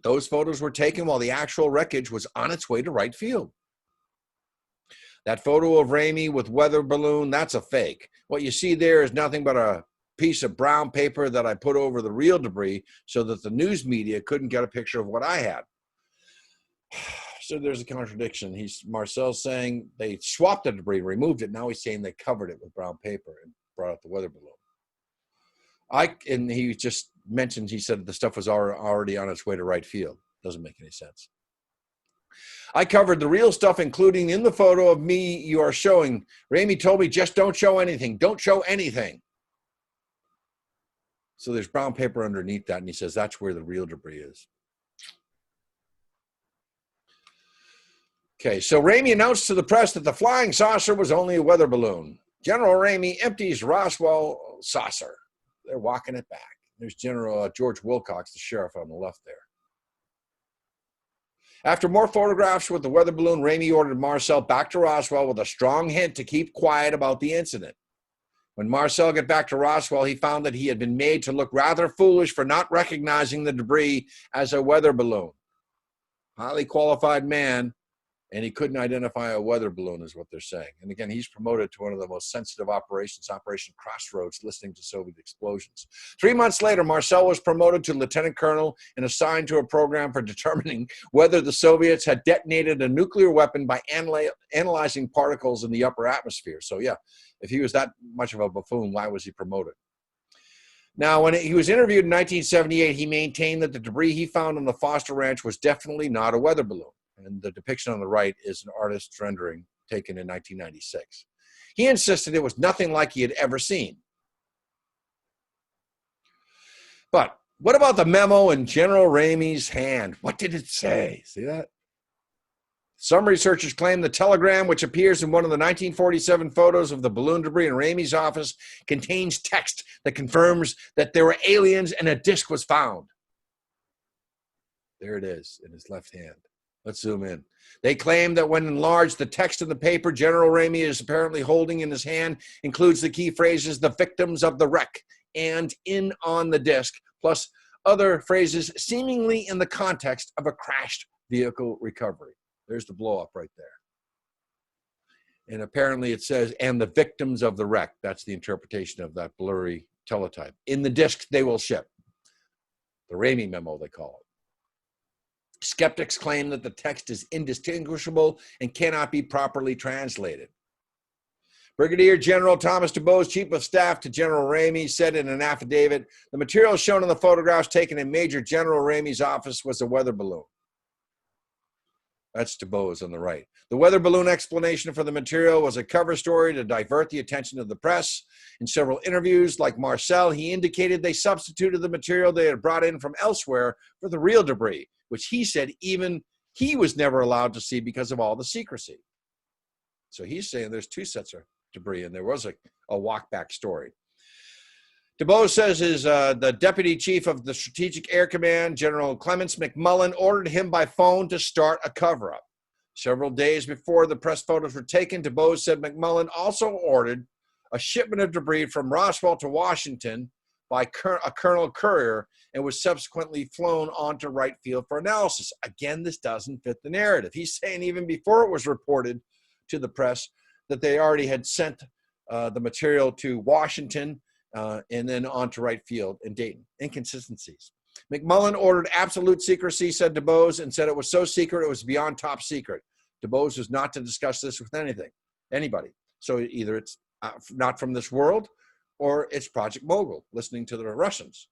Those photos were taken while the actual wreckage was on its way to Wright Field. That photo of Ramey with weather balloon, that's a fake. What you see there is nothing but a piece of brown paper that I put over the real debris so that the news media couldn't get a picture of what I had. So there's a contradiction. Marcel's saying they swapped the debris, removed it. Now he's saying they covered it with brown paper and brought out the weather balloon. And he just mentioned, he said the stuff was already on its way to Wright Field. Doesn't make any sense. I covered the real stuff, including in the photo of me you are showing. Ramey told me, just don't show anything. Don't show anything. So there's brown paper underneath that, and he says that's where the real debris is. Okay, so Ramey announced to the press that the flying saucer was only a weather balloon. General Ramey empties Roswell saucer. They're walking it back. There's General George Wilcox, the sheriff, on the left there. After more photographs with the weather balloon, Ramey ordered Marcel back to Roswell with a strong hint to keep quiet about the incident. When Marcel got back to Roswell, he found that he had been made to look rather foolish for not recognizing the debris as a weather balloon. Highly qualified man, and he couldn't identify a weather balloon is what they're saying. And again, he's promoted to one of the most sensitive operations, Operation Crossroads, listening to Soviet explosions. 3 months later, Marcel was promoted to lieutenant colonel and assigned to a program for determining whether the Soviets had detonated a nuclear weapon by analyzing particles in the upper atmosphere. So yeah, if he was that much of a buffoon, why was he promoted? Now, when he was interviewed in 1978, he maintained that the debris he found on the Foster Ranch was definitely not a weather balloon. And the depiction on the right is an artist's rendering taken in 1996. He insisted it was nothing like he had ever seen. But what about the memo in General Ramey's hand? What did it say? See that? Some researchers claim the telegram, which appears in one of the 1947 photos of the balloon debris in Ramey's office, contains text that confirms that there were aliens and a disc was found. There it is in his left hand. Let's zoom in. They claim that when enlarged, the text in the paper General Ramey is apparently holding in his hand includes the key phrases, the victims of the wreck, and in on the disc, plus other phrases seemingly in the context of a crashed vehicle recovery. There's the blow up right there. And apparently it says, and the victims of the wreck. That's the interpretation of that blurry teletype. In the disc they will ship. The Ramey memo, they call it. Skeptics claim that the text is indistinguishable and cannot be properly translated. Brigadier General Thomas DuBose, Chief of Staff to General Ramey, said in an affidavit, the material shown in the photographs taken in Major General Ramey's office was a weather balloon. That's DuBose on the right. The weather balloon explanation for the material was a cover story to divert the attention of the press. In several interviews, like Marcel, he indicated they substituted the material they had brought in from elsewhere for the real debris, which he said even he was never allowed to see because of all the secrecy. So he's saying there's two sets of debris, and there was a walk-back story. DuBose says the Deputy Chief of the Strategic Air Command, General Clements McMullen, ordered him by phone to start a cover-up. Several days before the press photos were taken, DuBose said McMullen also ordered a shipment of debris from Roswell to Washington by a Colonel Courier and was subsequently flown onto Wright Field for analysis. Again, this doesn't fit the narrative. He's saying even before it was reported to the press that they already had sent the material to Washington and then on to Wright Field in Dayton. Inconsistencies. McMullen ordered absolute secrecy, said DuBose, and said it was so secret it was beyond top secret. DuBose was not to discuss this with anybody. So either it's not from this world or it's Project Mogul, listening to the Russians.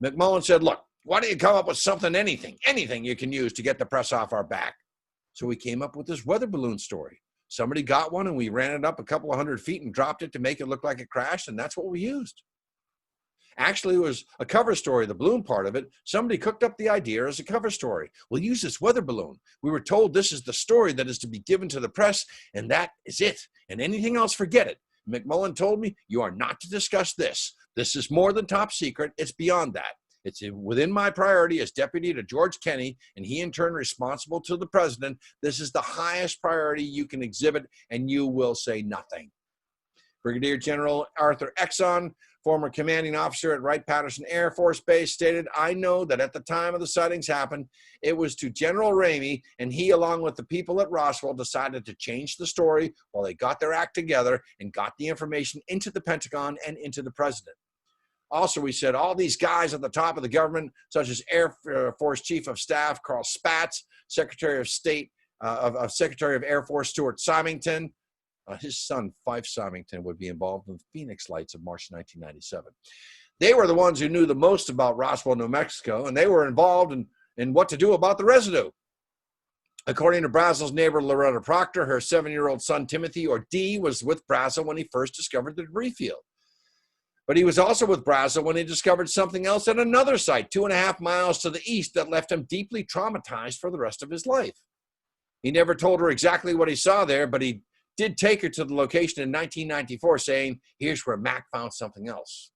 McMullen said, look, why don't you come up with something, anything you can use to get the press off our back? So we came up with this weather balloon story. Somebody got one and we ran it up a couple of 100 feet and dropped it to make it look like it crashed, and that's what we used. Actually, it was a cover story, the balloon part of it. Somebody cooked up the idea as a cover story. We'll use this weather balloon. We were told this is the story that is to be given to the press, and that is it. And anything else, forget it. McMullen told me, you are not to discuss this. This is more than top secret. It's beyond that. It's within my priority as deputy to George Kenney, and he in turn responsible to the president. This is the highest priority you can exhibit, and you will say nothing. Brigadier General Arthur Exon, former commanding officer at Wright-Patterson Air Force Base, stated, I know that at the time of the sightings happened, it was to General Ramey, and he, along with the people at Roswell, decided to change the story while they got their act together and got the information into the Pentagon and into the president. Also, we said all these guys at the top of the government, such as Air Force Chief of Staff Carl Spaatz, Secretary of State, Secretary of Air Force Stuart Symington, his son, Fife Symington, would be involved in the Phoenix Lights of March 1997. They were the ones who knew the most about Roswell, New Mexico, and they were involved in what to do about the residue. According to Brazel's neighbor, Loretta Proctor, her 7-year-old son, Timothy, or D, was with Brazel when he first discovered the debris field. But he was also with Brazel when he discovered something else at another site 2.5 miles to the east that left him deeply traumatized for the rest of his life. He never told her exactly what he saw there, but he did take her to the location in 1994, saying, here's where Mac found something else.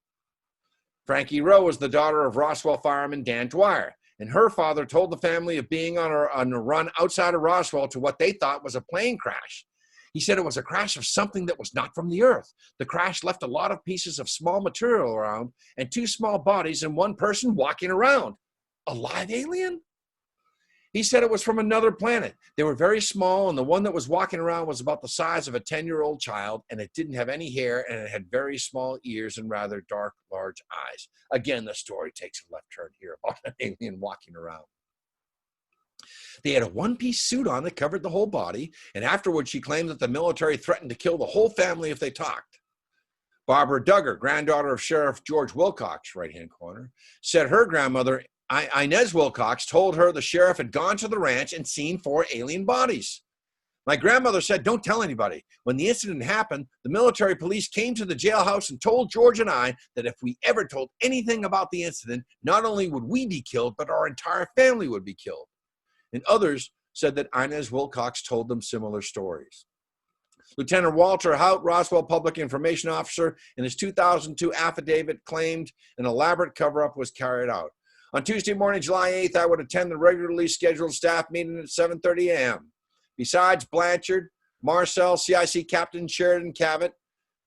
Frankie Rowe was the daughter of Roswell fireman Dan Dwyer, and her father told the family of being on a run outside of Roswell to what they thought was a plane crash. He said it was a crash of something that was not from the earth. The crash left a lot of pieces of small material around and 2 small bodies and 1 person walking around. A live alien? He said it was from another planet. They were very small, and the one that was walking around was about the size of a 10-year-old child, and it didn't have any hair, and it had very small ears and rather dark, large eyes. Again, the story takes a left turn here about an alien walking around. They had a 1-piece suit on that covered the whole body, and afterwards she claimed that the military threatened to kill the whole family if they talked. Barbara Duggar, granddaughter of Sheriff George Wilcox, right-hand corner, said her grandmother, Inez Wilcox, told her the sheriff had gone to the ranch and seen 4 alien bodies. My grandmother said, don't tell anybody. When the incident happened, the military police came to the jailhouse and told George and I that if we ever told anything about the incident, not only would we be killed, but our entire family would be killed. And others said that Inez Wilcox told them similar stories. Lieutenant Walter Hout, Roswell Public Information Officer, in his 2002 affidavit claimed an elaborate cover-up was carried out. On Tuesday morning, July 8th, I would attend the regularly scheduled staff meeting at 7:30 a.m. Besides Blanchard, Marcel, CIC Captain Sheridan Cavett,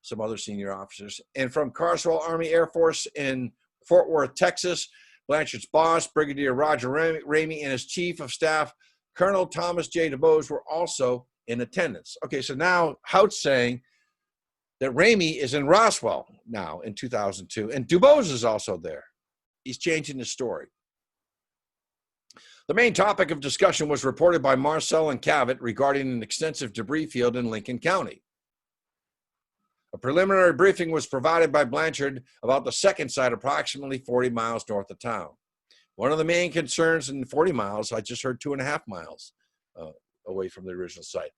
some other senior officers, and from Carswell Army Air Force in Fort Worth, Texas, Blanchard's boss, Brigadier Roger Ramey, and his chief of staff, Colonel Thomas J. DuBose, were also in attendance. Okay, so now Hout's saying that Ramey is in Roswell now in 2002, and DuBose is also there. He's changing his story. The main topic of discussion was reported by Marcel and Cavett regarding an extensive debris field in Lincoln County. A preliminary briefing was provided by Blanchard about the second site approximately 40 miles north of town. One of the main concerns in 40 miles, I just heard 2.5 miles away from the original site.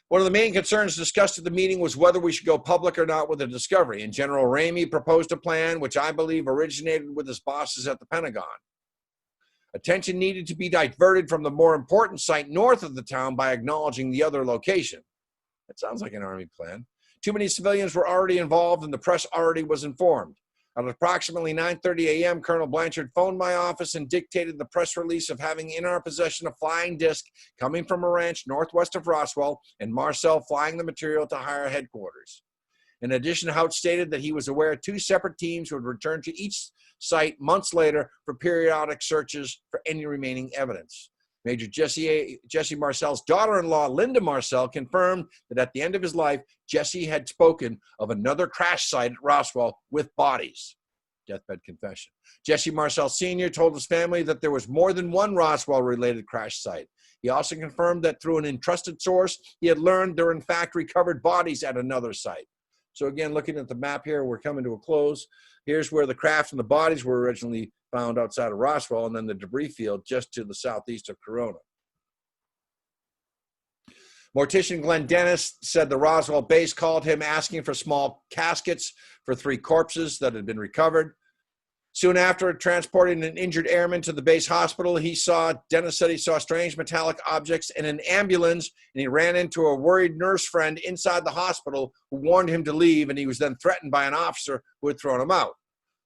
One of the main concerns discussed at the meeting was whether we should go public or not with the discovery. And General Ramey proposed a plan which I believe originated with his bosses at the Pentagon. Attention needed to be diverted from the more important site north of the town by acknowledging the other location. That sounds like an Army plan. Too many civilians were already involved and the press already was informed. At approximately 9:30 a.m., Colonel Blanchard phoned my office and dictated the press release of having in our possession a flying disc coming from a ranch northwest of Roswell and Marcel flying the material to higher headquarters. In addition, Hout stated that he was aware 2 separate teams would return to each site months later for periodic searches for any remaining evidence. Major Jesse Marcel's daughter-in-law, Linda Marcel, confirmed that at the end of his life, Jesse had spoken of another crash site at Roswell with bodies. Deathbed confession. Jesse Marcel Sr. told his family that there was more than one Roswell-related crash site. He also confirmed that through an entrusted source, he had learned there were in fact recovered bodies at another site. So again, looking at the map here, we're coming to a close. Here's where the craft and the bodies were originally found outside of Roswell, and then the debris field just to the southeast of Corona. Mortician Glenn Dennis said the Roswell base called him asking for small caskets for 3 corpses that had been recovered. Soon after transporting an injured airman to the base hospital, Dennis said he saw strange metallic objects in an ambulance, and he ran into a worried nurse friend inside the hospital who warned him to leave, and he was then threatened by an officer who had thrown him out.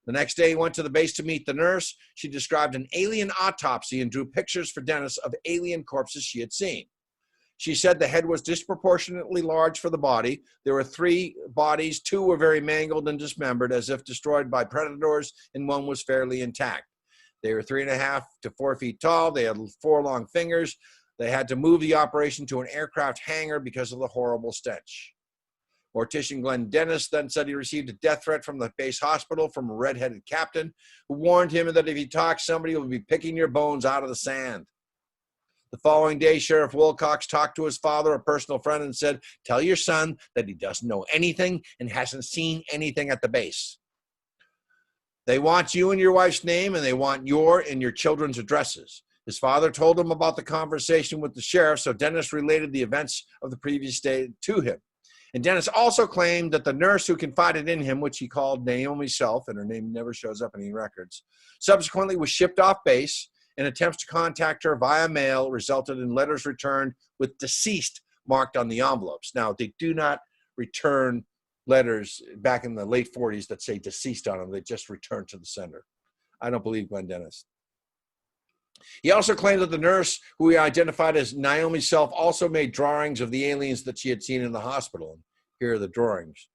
The next day, he went to the base to meet the nurse. She described an alien autopsy and drew pictures for Dennis of alien corpses she had seen. She said the head was disproportionately large for the body. There were 3 bodies. 2 were very mangled and dismembered as if destroyed by predators, and 1 was fairly intact. They were 3.5 to 4 feet tall. They had 4 long fingers. They had to move the operation to an aircraft hangar because of the horrible stench. Mortician Glenn Dennis then said he received a death threat from the base hospital from a red-headed captain who warned him that if he talked, somebody would be picking your bones out of the sand. The following day, Sheriff Wilcox talked to his father, a personal friend, and said, "Tell your son that he doesn't know anything and hasn't seen anything at the base. They want you and your wife's name, and they want your and your children's addresses." His father told him about the conversation with the sheriff, so Dennis related the events of the previous day to him. And Dennis also claimed that the nurse who confided in him, which he called Naomi Self, and her name never shows up in any records, subsequently was shipped off base, and attempts to contact her via mail resulted in letters returned with deceased marked on the envelopes. Now, they do not return letters back in the late 40s that say deceased on them. They just return to the sender. I don't believe Glenn Dennis. He also claimed that the nurse, who he identified as Naomi Self, also made drawings of the aliens that she had seen in the hospital. Here are the drawings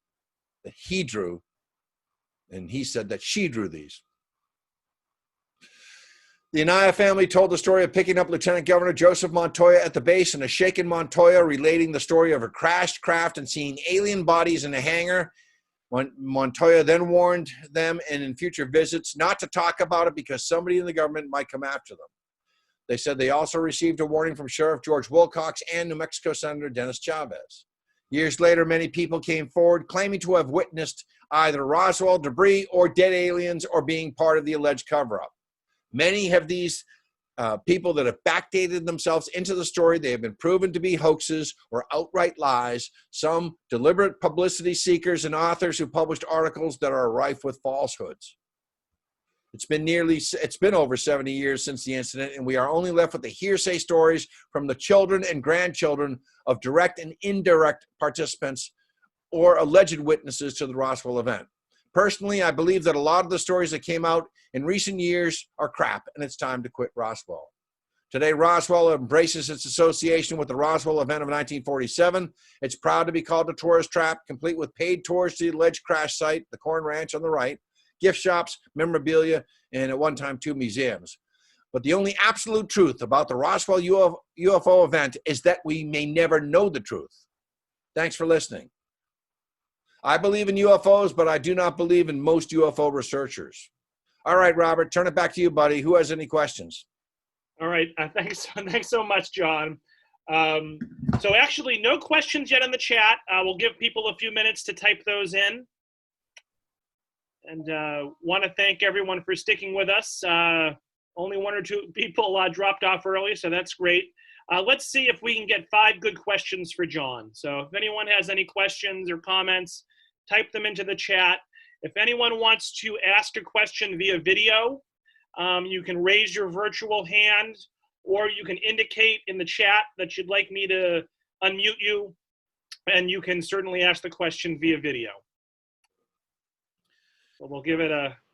that he drew, and he said that she drew these. The Anaya family told the story of picking up Lieutenant Governor Joseph Montoya at the base, and a shaken Montoya relating the story of a crashed craft and seeing alien bodies in a hangar. Montoya then warned them and in future visits not to talk about it because somebody in the government might come after them. They said they also received a warning from Sheriff George Wilcox and New Mexico Senator Dennis Chavez. Years later, many people came forward claiming to have witnessed either Roswell debris or dead aliens or being part of the alleged cover-up. Many of these people that have backdated themselves into the story. They have been proven to be hoaxes or outright lies. Some deliberate publicity seekers and authors who published articles that are rife with falsehoods. It's been over 70 years since the incident, and we are only left with the hearsay stories from the children and grandchildren of direct and indirect participants or alleged witnesses to the Roswell event. Personally, I believe that a lot of the stories that came out in recent years are crap, and it's time to quit Roswell. Today, Roswell embraces its association with the Roswell event of 1947. It's proud to be called a tourist trap, complete with paid tours to the alleged crash site, the Corn Ranch on the right, gift shops, memorabilia, and at one time 2 museums. But the only absolute truth about the Roswell UFO event is that we may never know the truth. Thanks for listening. I believe in UFOs, but I do not believe in most UFO researchers. All right, Robert, turn it back to you, buddy. Who has any questions? All right. Thanks so much, John. So actually, no questions yet in the chat. We'll give people a few minutes to type those in. And want to thank everyone for sticking with us. Only 1 or 2 people dropped off early, so that's great. Let's see if we can get 5 good questions for John. So if anyone has any questions or comments, type them into the chat. If anyone wants to ask a question via video, you can raise your virtual hand, or you can indicate in the chat that you'd like me to unmute you, and you can certainly ask the question via video. So we'll give it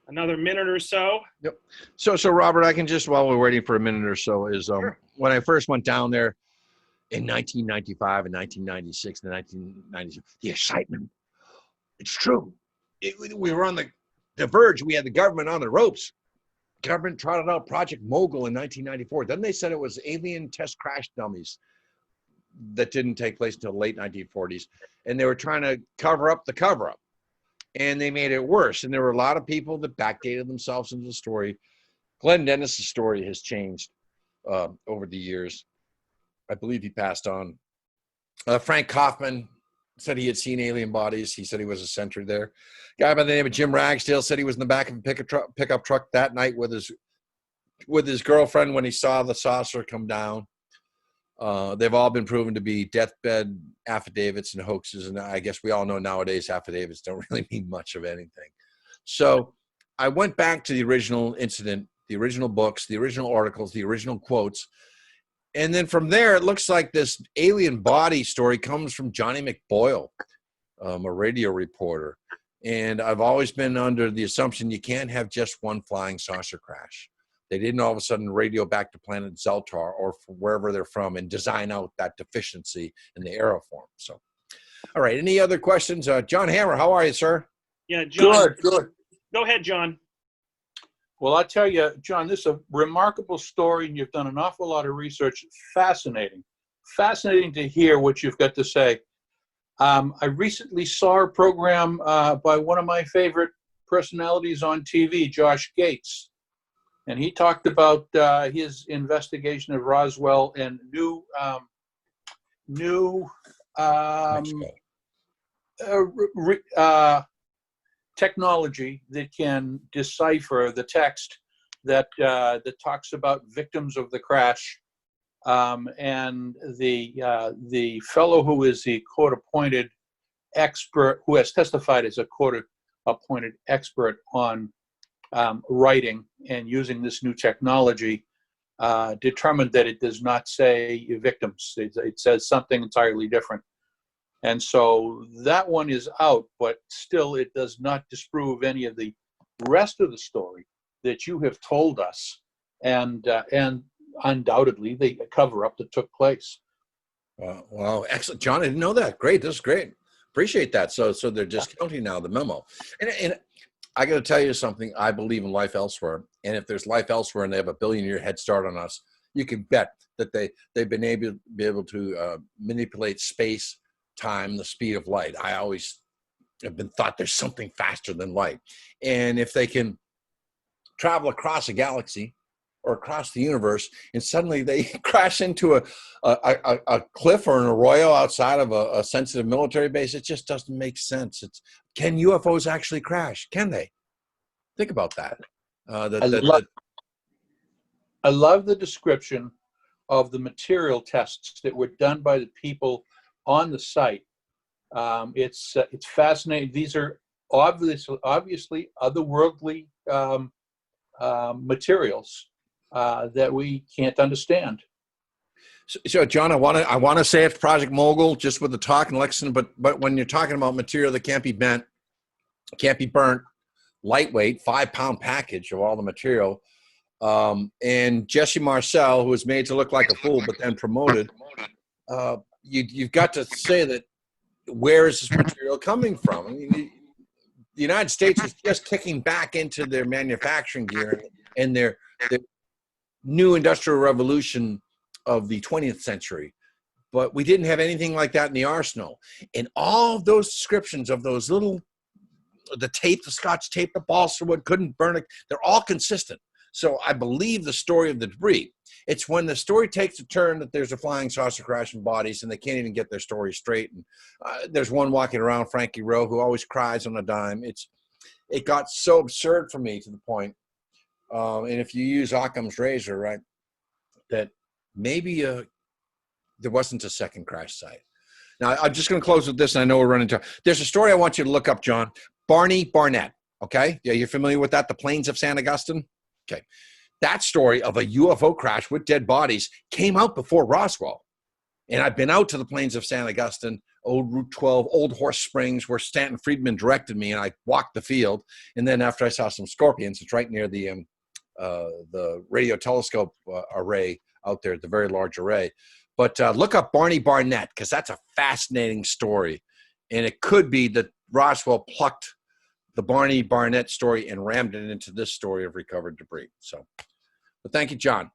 another minute or so. Yep. So Robert, I can just, while we're waiting for a minute or so, is Sure. When I first went down there in 1995 and 1996 and 1997, the excitement, it's true. We were on the verge. We had the government on the ropes. Government trotted out Project Mogul in 1994. Then they said it was alien test crash dummies. That didn't take place until the late 1940s. And they were trying to cover up the cover-up. And they made it worse. And there were a lot of people that backdated themselves into the story. Glenn Dennis's story has changed over the years. I believe he passed on. Frank Kaufman said he had seen alien bodies. He said he was a sentry there. Guy by the name of Jim Ragsdale said he was in the back of a pickup truck that night with his girlfriend when he saw the saucer come down. They've all been proven to be deathbed affidavits and hoaxes, and I guess we all know nowadays affidavits don't really mean much of anything. So I went back to the original incident, the original books, the original articles, the original quotes, and then from there, it looks like this alien body story comes from Johnny McBoyle, a radio reporter. And I've always been under the assumption you can't have just one flying saucer crash. They didn't all of a sudden radio back to planet Zeltar or wherever they're from and design out that deficiency in the aeroform. So, all right. Any other questions? John Hammer, how are you, sir? Yeah, John. Good. Go ahead, John. Well, I'll tell you, John, this is a remarkable story, and you've done an awful lot of research. Fascinating. Fascinating to hear what you've got to say. I recently saw a program by one of my favorite personalities on TV, Josh Gates. And he talked about his investigation of Roswell and new technology that can decipher the text that talks about victims of the crash. And the fellow who is the court-appointed expert, who has testified as a court-appointed expert on writing and using this new technology, determined that it does not say victims. It says something entirely different. And so that one is out, but still it does not disprove any of the rest of the story that you have told us, and undoubtedly the cover-up that took place. Wow, excellent. John, I didn't know that. Great, this is great. Appreciate that. So they're discounting now the memo. And I got to tell you something. I believe in life elsewhere. And if there's life elsewhere and they have a billion-year head start on us, you can bet that they've been able to manipulate space, time, the speed of light. I always have been thought there's something faster than light. And if they can travel across a galaxy or across the universe, and suddenly they crash into a cliff or an arroyo outside of a sensitive military base, it just doesn't make sense. Can UFOs actually crash? Can they? Think about that. I love the description of the material tests that were done by the people on the site. It's fascinating. These are obviously otherworldly materials that we can't understand. So John, I want to say it's Project Mogul just with the talk and Lexington, but when you're talking about material that can't be bent, can't be burnt, lightweight, 5-pound package of all the material, and Jesse Marcel, who was made to look like a fool but then promoted, you've got to say that where is this material coming from? I mean, the United States is just kicking back into their manufacturing gear and their new industrial revolution of the 20th century, but we didn't have anything like that in the arsenal. And all of those descriptions of those little, the tape, the Scotch tape, the balsa wood, couldn't burn it, they're all consistent. So I believe the story of the debris. It's when the story takes a turn that there's a flying saucer crashing bodies and they can't even get their story straight. And there's one walking around, Frankie Rowe, who always cries on a dime. It got so absurd for me to the point, and if you use Occam's razor, right, that maybe there wasn't a second crash site. Now, I'm just going to close with this, and I know we're running time. There's a story I want you to look up, John. Barney Barnett, okay? Yeah, you're familiar with that, the Plains of San Augustine? Okay. That story of a UFO crash with dead bodies came out before Roswell. And I've been out to the Plains of San Augustine, old Route 12, Old Horse Springs, where Stanton Friedman directed me, and I walked the field. And then after I saw some scorpions, it's right near the radio telescope array out there, the very large array. But look up Barney Barnett, because that's a fascinating story. And it could be that Roswell plucked the Barney Barnett story and rammed it into this story of recovered debris. So, but thank you, John.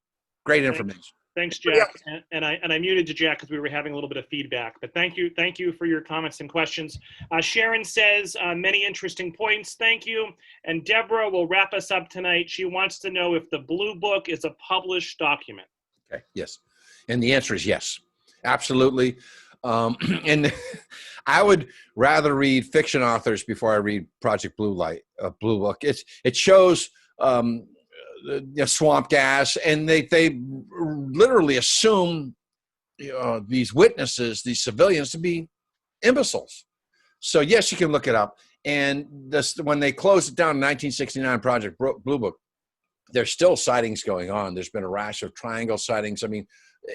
Great information. Thanks, Jack. And I muted you, Jack, because we were having a little bit of feedback. But thank you for your comments and questions. Sharon says many interesting points. Thank you. And Deborah will wrap us up tonight. She wants to know if the Blue Book is a published document. Okay. Yes. And the answer is yes. Absolutely. And I would rather read fiction authors before I read Project Blue Book. It shows swamp gas, and they literally assume these witnesses, these civilians, to be imbeciles. So yes, you can look it up. And when they closed it down in 1969, Project Blue Book, there's still sightings going on. There's been a rash of triangle sightings. I mean,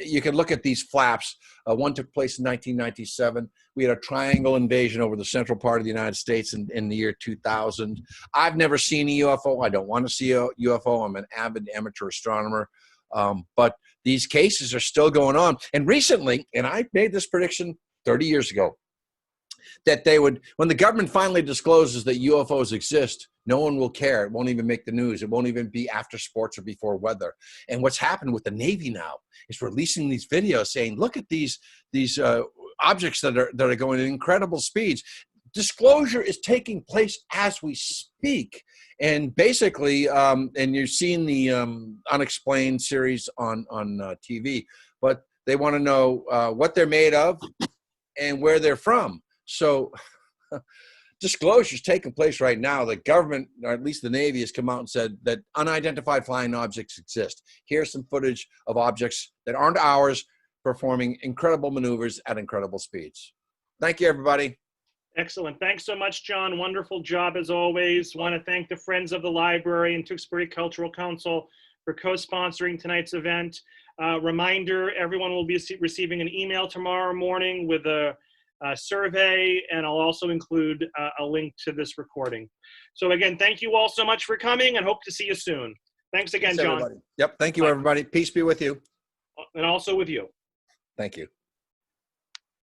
you can look at these flaps. One took place in 1997. We had a triangle invasion over the central part of the United States in the year 2000. I've never seen a UFO. I don't want to see a UFO. I'm an avid amateur astronomer. But these cases are still going on. And recently, and I made this prediction 30 years ago, that they would, when the government finally discloses that UFOs exist, no one will care. It won't even make the news. It won't even be after sports or before weather. And what's happened with the Navy now is releasing these videos saying, look at these objects that are going at incredible speeds. Disclosure is taking place as we speak. And basically, and you've seen the Unexplained series on TV, but they want to know what they're made of and where they're from. So disclosure is taking place right now. The government, or at least the Navy, has come out and said that unidentified flying objects exist. Here's some footage of objects that aren't ours performing incredible maneuvers at incredible speeds. Thank you, everybody. Excellent. Thanks so much, John. Wonderful job as always. Want to thank the Friends of the Library and Tewksbury Cultural Council for co-sponsoring tonight's event. Reminder, everyone will be receiving an email tomorrow morning with a survey, and I'll also include a link to this recording. So again, thank you all so much for coming, and hope to see you soon. Thanks again, John. Everybody. Yep. Thank you, everybody. Peace be with you. And also with you. Thank you.